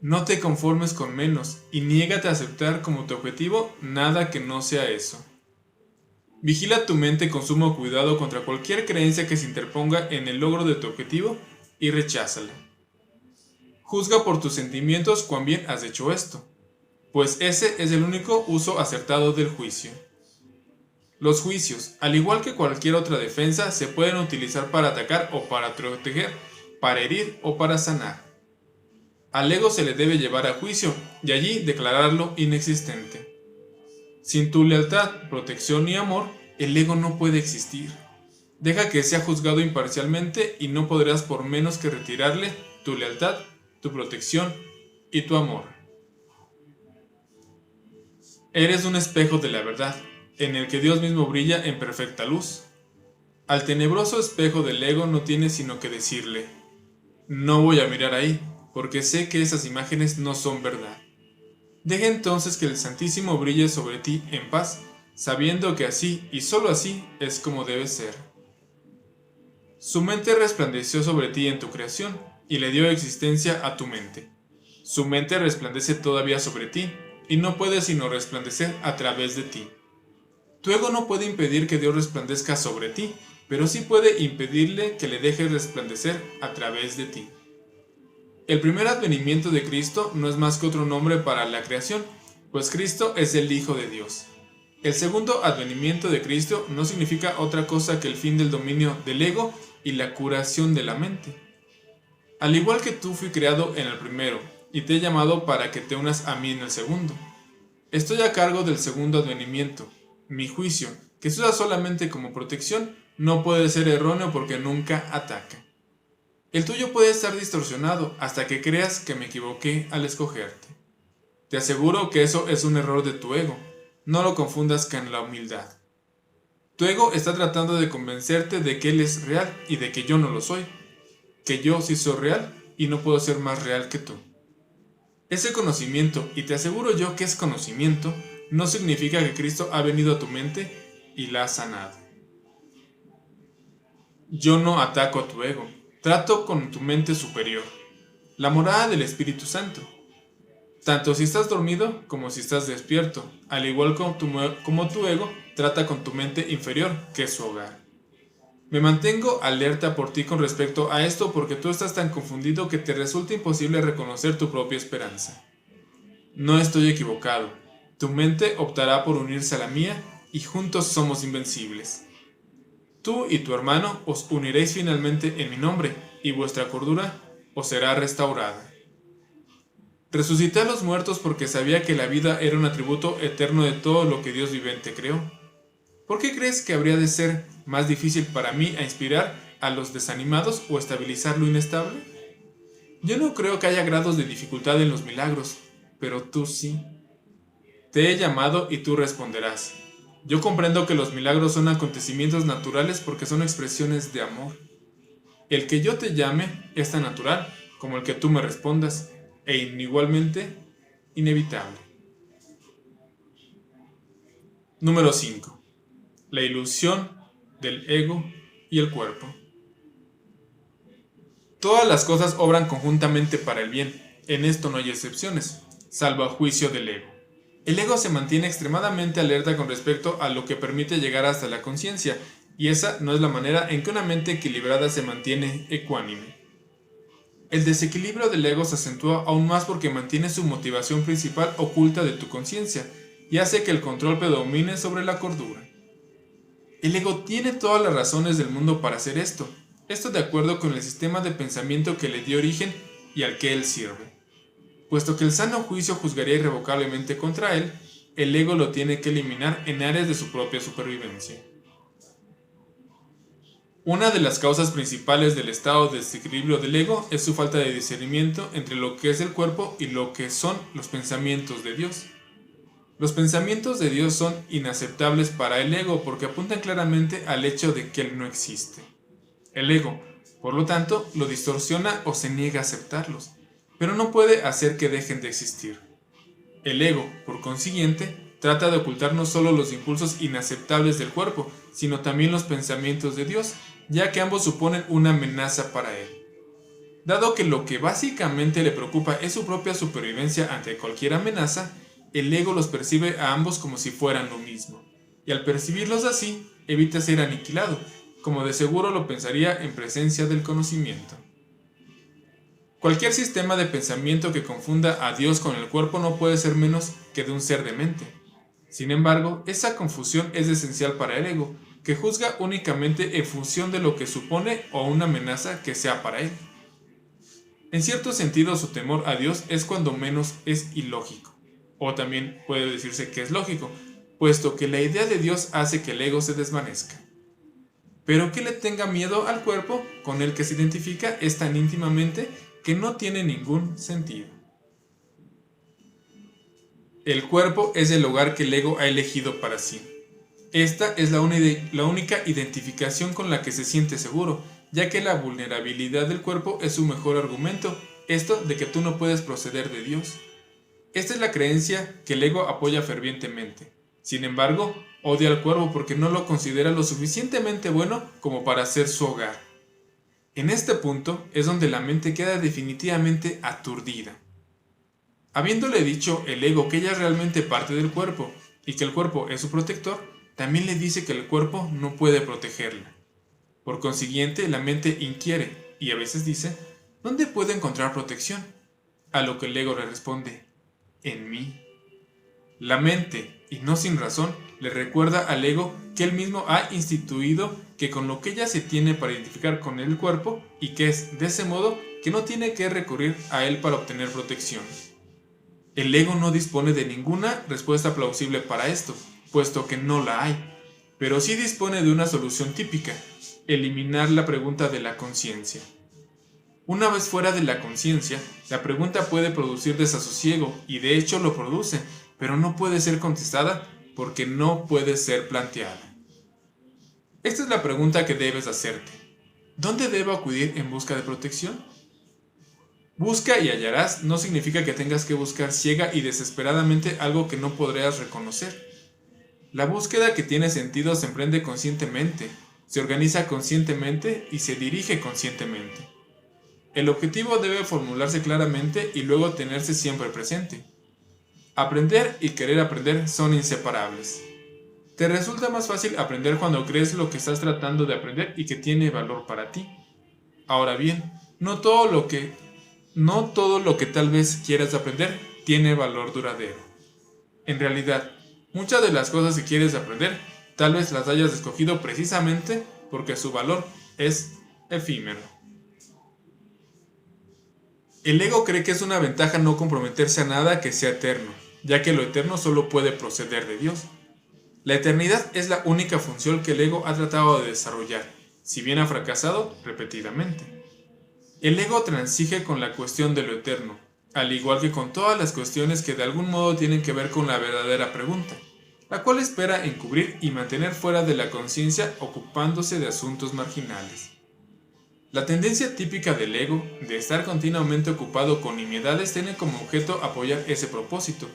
No te conformes con menos y niégate a aceptar como tu objetivo nada que no sea eso. Vigila tu mente con sumo cuidado contra cualquier creencia que se interponga en el logro de tu objetivo y recházala. Juzga por tus sentimientos cuán bien has hecho esto, pues ese es el único uso acertado del juicio. Los juicios, al igual que cualquier otra defensa, se pueden utilizar para atacar o para proteger, para herir o para sanar. Al ego se le debe llevar a juicio y allí declararlo inexistente. Sin tu lealtad, protección y amor, el ego no puede existir. Deja que sea juzgado imparcialmente y no podrás por menos que retirarle tu lealtad, tu protección y tu amor. Eres un espejo de la verdad, en el que Dios mismo brilla en perfecta luz. Al tenebroso espejo del ego no tienes sino que decirle: no voy a mirar ahí, porque sé que esas imágenes no son verdad. Deja entonces que el Santísimo brille sobre ti en paz, sabiendo que así y sólo así es como debe ser. Su mente resplandeció sobre ti en tu creación y le dio existencia a tu mente. Su mente resplandece todavía sobre ti y no puede sino resplandecer a través de ti. Tu ego no puede impedir que Dios resplandezca sobre ti, pero sí puede impedirle que le dejes resplandecer a través de ti. El primer advenimiento de Cristo no es más que otro nombre para la creación, pues Cristo es el Hijo de Dios. El segundo advenimiento de Cristo no significa otra cosa que el fin del dominio del ego y la curación de la mente. Al igual que tú fui creado en el primero, y te he llamado para que te unas a mí en el segundo. Estoy a cargo del segundo advenimiento. Mi juicio, que se usa solamente como protección, no puede ser erróneo porque nunca ataca. El tuyo puede estar distorsionado hasta que creas que me equivoqué al escogerte. Te aseguro que eso es un error de tu ego. No lo confundas con la humildad. Tu ego está tratando de convencerte de que él es real y de que yo no lo soy. Que yo sí soy real y no puedo ser más real que tú. Ese conocimiento, y te aseguro yo que es conocimiento, no significa que Cristo ha venido a tu mente y la ha sanado. Yo no ataco a tu ego, trato con tu mente superior, la morada del Espíritu Santo. Tanto si estás dormido como si estás despierto, al igual como tu ego trata con tu mente inferior, que es su hogar. Me mantengo alerta por ti con respecto a esto porque tú estás tan confundido que te resulta imposible reconocer tu propia esperanza. No estoy equivocado. Tu mente optará por unirse a la mía y juntos somos invencibles. Tú y tu hermano os uniréis finalmente en mi nombre y vuestra cordura os será restaurada. Resucité a los muertos porque sabía que la vida era un atributo eterno de todo lo que Dios vivente creó. ¿Por qué crees que habría de ser más difícil para mí a inspirar a los desanimados o estabilizar lo inestable? Yo no creo que haya grados de dificultad en los milagros, pero tú sí. Te he llamado y tú responderás. Yo comprendo que los milagros son acontecimientos naturales porque son expresiones de amor. El que yo te llame es tan natural como el que tú me respondas, e igualmente inevitable. Número 5. La ilusión del ego y el cuerpo. Todas las cosas obran conjuntamente para el bien, en esto no hay excepciones, salvo a juicio del ego. El ego se mantiene extremadamente alerta con respecto a lo que permite llegar hasta la conciencia, y esa no es la manera en que una mente equilibrada se mantiene ecuánime. El desequilibrio del ego se acentúa aún más porque mantiene su motivación principal oculta de tu conciencia y hace que el control predomine sobre la cordura. El ego tiene todas las razones del mundo para hacer esto de acuerdo con el sistema de pensamiento que le dio origen y al que él sirve. Puesto que el sano juicio juzgaría irrevocablemente contra él, el ego lo tiene que eliminar en áreas de su propia supervivencia. Una de las causas principales del estado de desequilibrio del ego es su falta de discernimiento entre lo que es el cuerpo y lo que son los pensamientos de Dios. Los pensamientos de Dios son inaceptables para el ego porque apuntan claramente al hecho de que Él no existe. El ego, por lo tanto, lo distorsiona o se niega a aceptarlos, pero no puede hacer que dejen de existir. El ego, por consiguiente, trata de ocultar no solo los impulsos inaceptables del cuerpo, sino también los pensamientos de Dios, ya que ambos suponen una amenaza para él. Dado que lo que básicamente le preocupa es su propia supervivencia ante cualquier amenaza, el ego los percibe a ambos como si fueran lo mismo, y al percibirlos así, evita ser aniquilado, como de seguro lo pensaría en presencia del conocimiento. Cualquier sistema de pensamiento que confunda a Dios con el cuerpo no puede ser menos que de un ser demente. Sin embargo, esa confusión es esencial para el ego, que juzga únicamente en función de lo que supone o una amenaza que sea para él. En cierto sentido, su temor a Dios es cuando menos es ilógico, o también puede decirse que es lógico, puesto que la idea de Dios hace que el ego se desvanezca. Pero que le tenga miedo al cuerpo con el que se identifica es tan íntimamente que no tiene ningún sentido. El cuerpo es el hogar que el ego ha elegido para sí. Esta es la única identificación con la que se siente seguro, ya que la vulnerabilidad del cuerpo es su mejor argumento, esto de que tú no puedes proceder de Dios. Esta es la creencia que el ego apoya fervientemente. Sin embargo, odia al cuerpo porque no lo considera lo suficientemente bueno como para ser su hogar. En este punto es donde la mente queda definitivamente aturdida. Habiéndole dicho el ego que ella es realmente parte del cuerpo y que el cuerpo es su protector, también le dice que el cuerpo no puede protegerla. Por consiguiente, la mente inquiere y a veces dice, ¿dónde puedo encontrar protección? A lo que el ego le responde, en mí. La mente, y no sin razón, le recuerda al ego que él mismo ha instituido que con lo que ella se tiene para identificar con el cuerpo y que es de ese modo que no tiene que recurrir a él para obtener protección. El ego no dispone de ninguna respuesta plausible para esto, puesto que no la hay, pero sí dispone de una solución típica, eliminar la pregunta de la conciencia. Una vez fuera de la conciencia, la pregunta puede producir desasosiego y de hecho lo produce, pero no puede ser contestada porque no puede ser planteada. Esta es la pregunta que debes hacerte. ¿Dónde debo acudir en busca de protección? Busca y hallarás no significa que tengas que buscar ciega y desesperadamente algo que no podrás reconocer. La búsqueda que tiene sentido se emprende conscientemente, se organiza conscientemente y se dirige conscientemente. El objetivo debe formularse claramente y luego tenerse siempre presente. Aprender y querer aprender son inseparables. Te resulta más fácil aprender cuando crees lo que estás tratando de aprender y que tiene valor para ti. Ahora bien, no todo lo que tal vez quieras aprender tiene valor duradero. En realidad, muchas de las cosas que quieres aprender tal vez las hayas escogido precisamente porque su valor es efímero. El ego cree que es una ventaja no comprometerse a nada que sea eterno, ya que lo eterno solo puede proceder de Dios. La eternidad es la única función que el ego ha tratado de desarrollar, si bien ha fracasado repetidamente. El ego transige con la cuestión de lo eterno, al igual que con todas las cuestiones que de algún modo tienen que ver con la verdadera pregunta. la cual espera encubrir y mantener fuera de la conciencia ocupándose de asuntos marginales. La tendencia típica del ego de estar continuamente ocupado con nimiedades tiene como objeto apoyar ese propósito.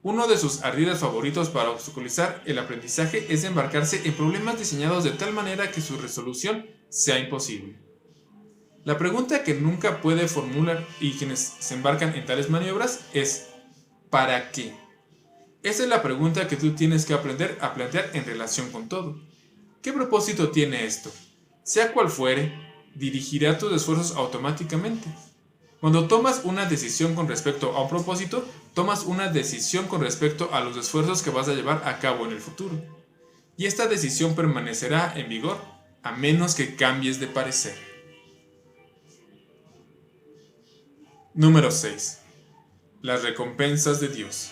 Uno de sus ardides favoritos para obstaculizar el aprendizaje es embarcarse en problemas diseñados de tal manera que su resolución sea imposible. La pregunta que nunca puede formular y quienes se embarcan en tales maniobras es ¿para qué? Esa es la pregunta que tú tienes que aprender a plantear en relación con todo. ¿Qué propósito tiene esto? Sea cual fuere, dirigirá tus esfuerzos automáticamente. Cuando tomas una decisión con respecto a un propósito, tomas una decisión con respecto a los esfuerzos que vas a llevar a cabo en el futuro. Y esta decisión permanecerá en vigor a menos que cambies de parecer. Número 6. Las recompensas de Dios.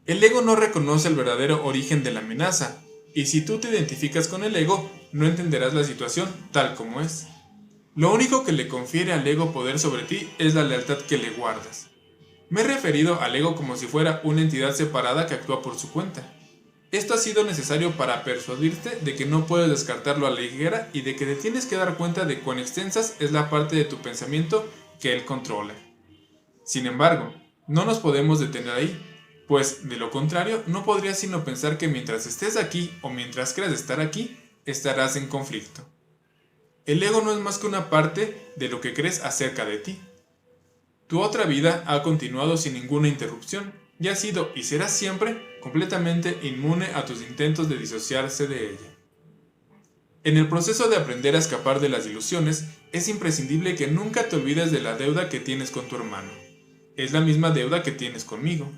El ego no reconoce el verdadero origen de la amenaza, y si tú te identificas con el ego, no entenderás la situación tal como es. Lo único que le confiere al ego poder sobre ti es la lealtad que le guardas. Me he referido al ego como si fuera una entidad separada que actúa por su cuenta. Esto ha sido necesario para persuadirte de que no puedes descartarlo a la ligera y de que te tienes que dar cuenta de cuán extensas es la parte de tu pensamiento que él controla. Sin embargo, no nos podemos detener ahí, pues de lo contrario no podrías sino pensar que mientras estés aquí o mientras creas estar aquí, estarás en conflicto. El ego no es más que una parte de lo que crees acerca de ti. Tu otra vida ha continuado sin ninguna interrupción y ha sido y será siempre completamente inmune a tus intentos de disociarse de ella. En el proceso de aprender a escapar de las ilusiones, es imprescindible que nunca te olvides de la deuda que tienes con tu hermano. Es la misma deuda que tienes conmigo.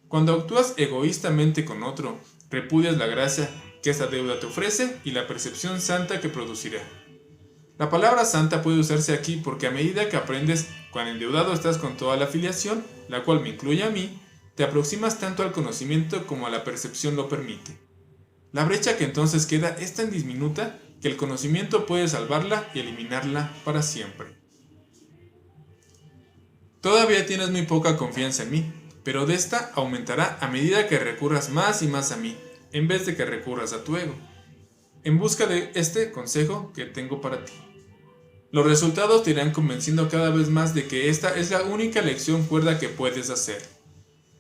Cuando actúas egoístamente con otro, repudias la gracia que esta deuda te ofrece y la percepción santa que producirá. La palabra santa puede usarse aquí porque a medida que aprendes cuán endeudado estás con toda la filiación, la cual me incluye a mí, te aproximas tanto al conocimiento como a la percepción lo permite. La brecha que entonces queda es tan diminuta que el conocimiento puede salvarla y eliminarla para siempre. Todavía tienes muy poca confianza en mí, pero de esta aumentará a medida que recurras más y más a mí, en vez de que recurras a tu ego, en busca de este consejo que tengo para ti. Los resultados te irán convenciendo cada vez más de que esta es la única elección cuerda que puedes hacer.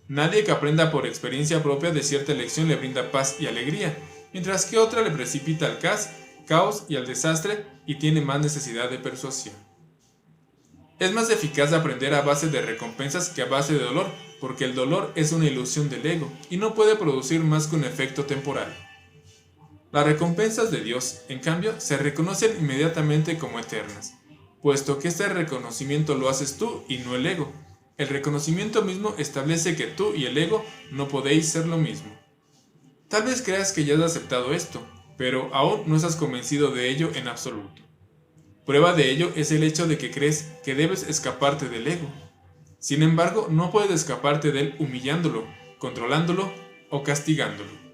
Nadie que aprenda por experiencia propia de cierta elección le brinda paz y alegría, mientras que otra le precipita al caos y al desastre y tiene más necesidad de persuasión. Es más eficaz aprender a base de recompensas que a base de dolor, porque el dolor es una ilusión del ego y no puede producir más que un efecto temporal. Las recompensas de Dios, en cambio, se reconocen inmediatamente como eternas, puesto que este reconocimiento lo haces tú y no el ego. El reconocimiento mismo establece que tú y el ego no podéis ser lo mismo. Tal vez creas que ya has aceptado esto, pero aún no estás convencido de ello en absoluto. Prueba de ello es el hecho de que crees que debes escaparte del ego. Sin embargo, no puedes escaparte de él humillándolo, controlándolo o castigándolo.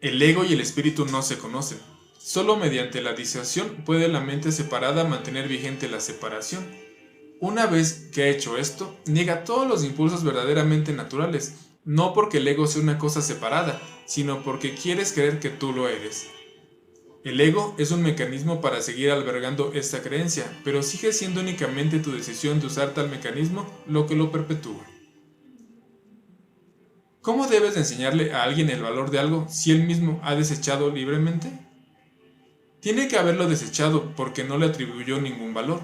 El ego y el espíritu no se conocen. Solo mediante la disociación puede la mente separada mantener vigente la separación. Una vez que ha hecho esto, niega todos los impulsos verdaderamente naturales, no porque el ego sea una cosa separada, sino porque quieres creer que tú lo eres. El ego es un mecanismo para seguir albergando esta creencia, pero sigue siendo únicamente tu decisión de usar tal mecanismo lo que lo perpetúa. ¿Cómo debes enseñarle a alguien el valor de algo si él mismo ha desechado libremente? Tiene que haberlo desechado porque no le atribuyó ningún valor.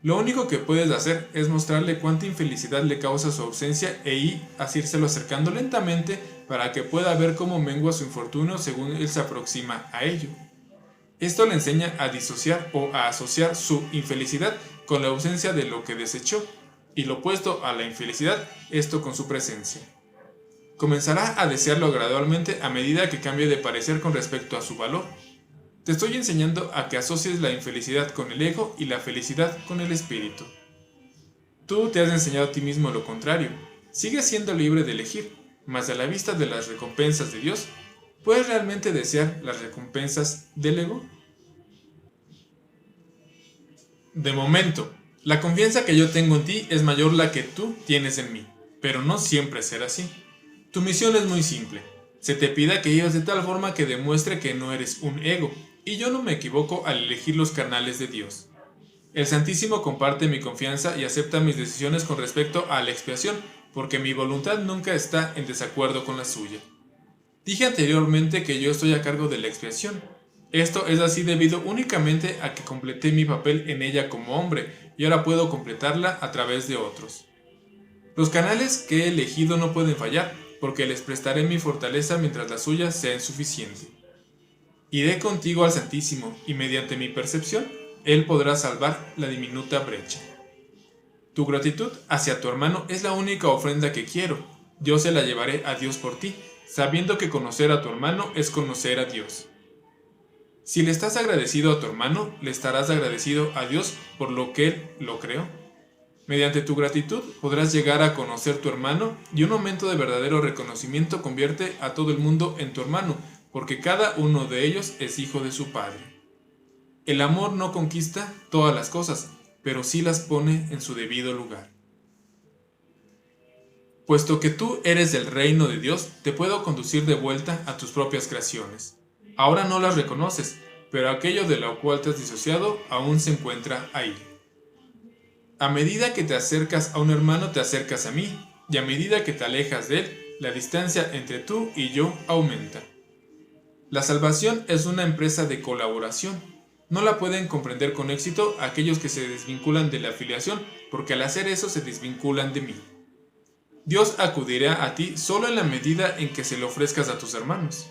Lo único que puedes hacer es mostrarle cuánta infelicidad le causa su ausencia hacérselo acercando lentamente para que pueda ver cómo mengua su infortunio según él se aproxima a ello. Esto le enseña a disociar o a asociar su infelicidad con la ausencia de lo que desechó, y lo opuesto a la infelicidad, esto con su presencia. Comenzará a desearlo gradualmente a medida que cambie de parecer con respecto a su valor. Te estoy enseñando a que asocies la infelicidad con el ego y la felicidad con el espíritu. Tú te has enseñado a ti mismo lo contrario. Sigues siendo libre de elegir, mas a la vista de las recompensas de Dios, ¿puedes realmente desear las recompensas del ego? De momento, la confianza que yo tengo en ti es mayor la que tú tienes en mí, pero no siempre será así. Tu misión es muy simple. Se te pida que vivas de tal forma que demuestre que no eres un ego, y yo no me equivoco al elegir los canales de Dios. El Santísimo comparte mi confianza y acepta mis decisiones con respecto a la expiación, porque mi voluntad nunca está en desacuerdo con la suya. Dije anteriormente que yo estoy a cargo de la expiación. Esto es así debido únicamente a que completé mi papel en ella como hombre, y ahora puedo completarla a través de otros. Los canales que he elegido no pueden fallar, porque les prestaré mi fortaleza mientras la suya sea insuficiente. Iré contigo al Santísimo, y mediante mi percepción, Él podrá salvar la diminuta brecha. Tu gratitud hacia tu hermano es la única ofrenda que quiero. Yo se la llevaré a Dios por ti, sabiendo que conocer a tu hermano es conocer a Dios. Si le estás agradecido a tu hermano, le estarás agradecido a Dios por lo que Él lo creó. Mediante tu gratitud podrás llegar a conocer a tu hermano, y un momento de verdadero reconocimiento convierte a todo el mundo en tu hermano, porque cada uno de ellos es hijo de su Padre. El amor no conquista todas las cosas, pero sí las pone en su debido lugar. Puesto que tú eres del reino de Dios, te puedo conducir de vuelta a tus propias creaciones. Ahora no las reconoces, pero aquello de lo cual te has disociado aún se encuentra ahí. A medida que te acercas a un hermano, te acercas a mí, y a medida que te alejas de él, la distancia entre tú y yo aumenta. La salvación es una empresa de colaboración. No la pueden comprender con éxito aquellos que se desvinculan de la afiliación, porque al hacer eso se desvinculan de mí. Dios acudirá a ti solo en la medida en que se lo ofrezcas a tus hermanos.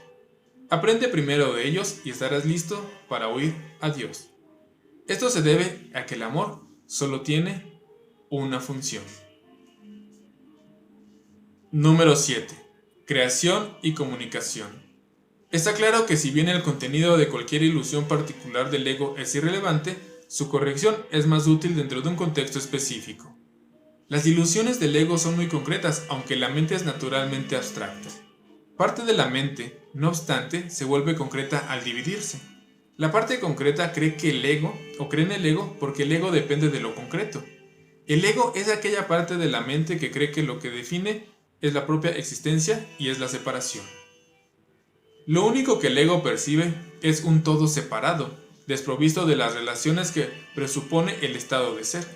Aprende primero de ellos y estarás listo para oír a Dios. Esto se debe a que el amor solo tiene una función. Número 7. Creación y comunicación. Está claro que si bien el contenido de cualquier ilusión particular del ego es irrelevante, su corrección es más útil dentro de un contexto específico. Las ilusiones del ego son muy concretas, aunque la mente es naturalmente abstracta. Parte de la mente, no obstante, se vuelve concreta al dividirse. La parte concreta cree que el ego, o cree en el ego, porque el ego depende de lo concreto. El ego es aquella parte de la mente que cree que lo que define es la propia existencia y es la separación. Lo único que el ego percibe es un todo separado, desprovisto de las relaciones que presupone el estado de ser.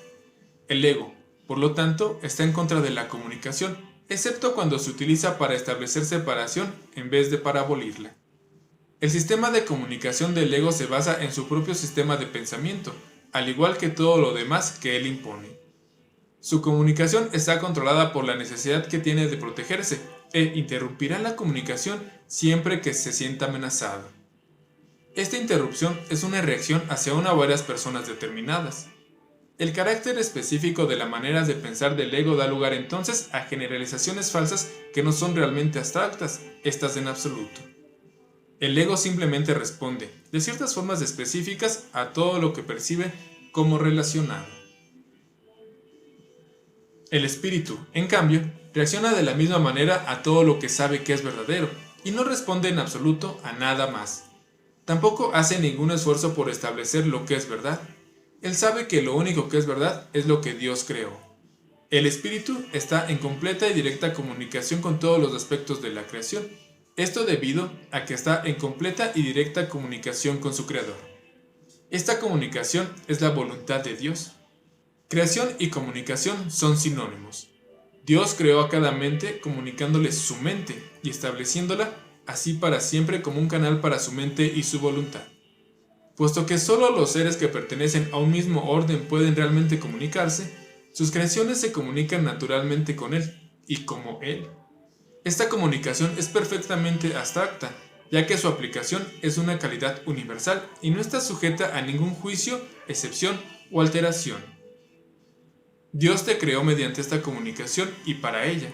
El ego, por lo tanto, está en contra de la comunicación, excepto cuando se utiliza para establecer separación en vez de para abolirla. El sistema de comunicación del ego se basa en su propio sistema de pensamiento, al igual que todo lo demás que él impone. Su comunicación está controlada por la necesidad que tiene de protegerse, e interrumpirá la comunicación siempre que se sienta amenazado. Esta interrupción es una reacción hacia una o varias personas determinadas. El carácter específico de la manera de pensar del ego da lugar entonces a generalizaciones falsas que no son realmente abstractas, estas en absoluto. El ego simplemente responde, de ciertas formas específicas, a todo lo que percibe como relacionado. El espíritu, en cambio, reacciona de la misma manera a todo lo que sabe que es verdadero, y no responde en absoluto a nada más. Tampoco hace ningún esfuerzo por establecer lo que es verdad. Él sabe que lo único que es verdad es lo que Dios creó. El espíritu está en completa y directa comunicación con todos los aspectos de la creación. Esto debido a que está en completa y directa comunicación con su creador. Esta comunicación es la voluntad de Dios. Creación y comunicación son sinónimos. Dios creó a cada mente comunicándole su mente y estableciéndola así para siempre como un canal para su mente y su voluntad. Puesto que solo los seres que pertenecen a un mismo orden pueden realmente comunicarse, sus creaciones se comunican naturalmente con Él y como Él. Esta comunicación es perfectamente abstracta, ya que su aplicación es una calidad universal y no está sujeta a ningún juicio, excepción o alteración. Dios te creó mediante esta comunicación y para ella.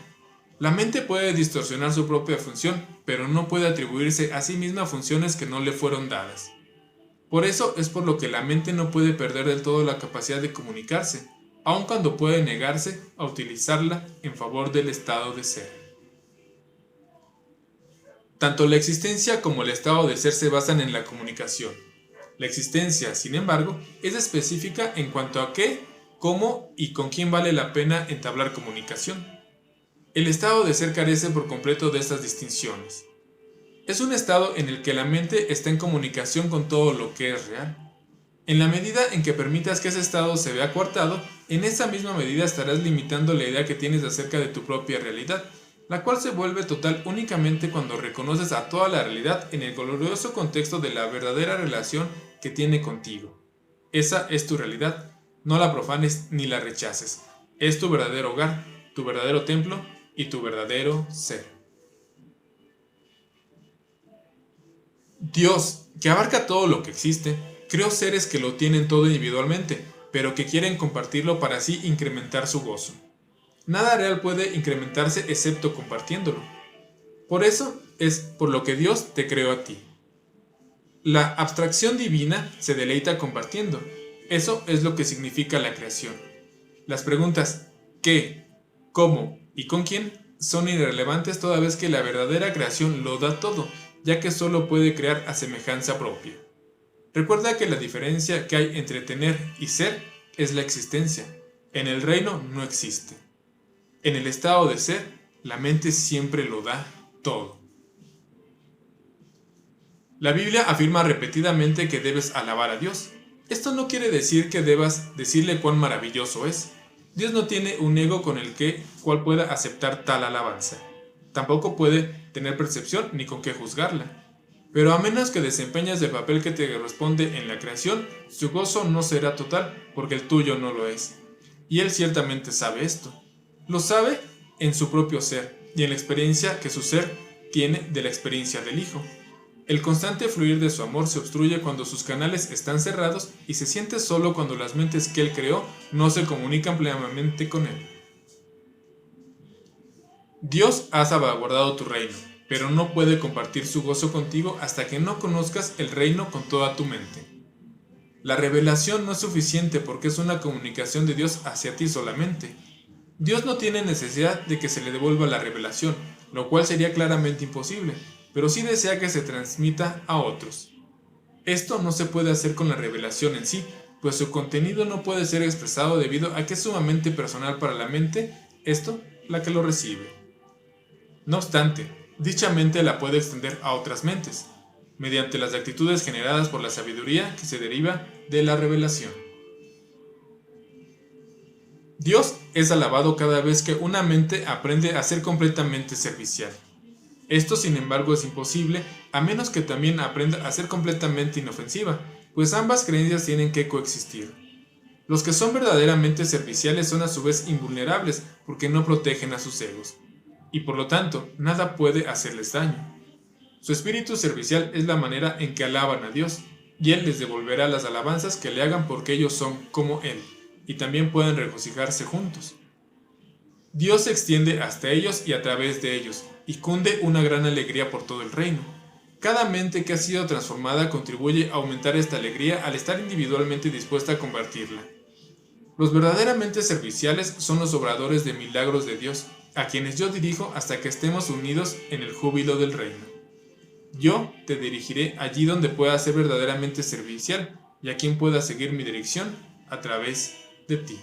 La mente puede distorsionar su propia función, pero no puede atribuirse a sí misma funciones que no le fueron dadas. Por eso es por lo que la mente no puede perder del todo la capacidad de comunicarse, aun cuando puede negarse a utilizarla en favor del estado de ser. Tanto la existencia como el estado de ser se basan en la comunicación. La existencia, sin embargo, es específica en cuanto a qué, cómo y con quién vale la pena entablar comunicación. El estado de ser carece por completo de estas distinciones. Es un estado en el que la mente está en comunicación con todo lo que es real. En la medida en que permitas que ese estado se vea coartado, en esa misma medida estarás limitando la idea que tienes acerca de tu propia realidad, la cual se vuelve total únicamente cuando reconoces a toda la realidad en el glorioso contexto de la verdadera relación que tiene contigo. Esa es tu realidad, no la profanes ni la rechaces. Es tu verdadero hogar, tu verdadero templo y tu verdadero ser. Dios, que abarca todo lo que existe, creó seres que lo tienen todo individualmente, pero que quieren compartirlo para así incrementar su gozo. Nada real puede incrementarse excepto compartiéndolo. Por eso es por lo que Dios te creó a ti. La abstracción divina se deleita compartiendo. Eso es lo que significa la creación. Las preguntas ¿qué?, ¿cómo? ¿y con quién? Son irrelevantes toda vez que la verdadera creación lo da todo, ya que solo puede crear a semejanza propia. Recuerda que la diferencia que hay entre tener y ser es la existencia. En el reino no existe. En el estado de ser, la mente siempre lo da todo. La Biblia afirma repetidamente que debes alabar a Dios. Esto no quiere decir que debas decirle cuán maravilloso es. Dios no tiene un ego con el cual pueda aceptar tal alabanza. Tampoco puede tener percepción ni con qué juzgarla. Pero a menos que desempeñes el papel que te corresponde en la creación, su gozo no será total porque el tuyo no lo es. Y Él ciertamente sabe esto. Lo sabe en su propio ser y en la experiencia que su ser tiene de la experiencia del Hijo. El constante fluir de su amor se obstruye cuando sus canales están cerrados y se siente solo cuando las mentes que Él creó no se comunican plenamente con Él. Dios ha salvaguardado tu reino, pero no puede compartir su gozo contigo hasta que no conozcas el reino con toda tu mente. La revelación no es suficiente porque es una comunicación de Dios hacia ti solamente. Dios no tiene necesidad de que se le devuelva la revelación, lo cual sería claramente imposible, pero sí desea que se transmita a otros. Esto no se puede hacer con la revelación en sí, pues su contenido no puede ser expresado debido a que es sumamente personal para la mente, la que lo recibe. No obstante, dicha mente la puede extender a otras mentes, mediante las actitudes generadas por la sabiduría que se deriva de la revelación. Dios es alabado cada vez que una mente aprende a ser completamente servicial. Esto, sin embargo, es imposible a menos que también aprenda a ser completamente inofensiva, pues ambas creencias tienen que coexistir. Los que son verdaderamente serviciales son a su vez invulnerables porque no protegen a sus egos, y por lo tanto nada puede hacerles daño. Su espíritu servicial es la manera en que alaban a Dios, y Él les devolverá las alabanzas que le hagan porque ellos son como Él, y también pueden regocijarse juntos. Dios se extiende hasta ellos y a través de ellos, y cunde una gran alegría por todo el reino. Cada mente que ha sido transformada contribuye a aumentar esta alegría al estar individualmente dispuesta a compartirla. Los verdaderamente serviciales son los obradores de milagros de Dios, a quienes yo dirijo hasta que estemos unidos en el júbilo del reino. Yo te dirigiré allí donde pueda ser verdaderamente servicial y a quien pueda seguir mi dirección a través de ti.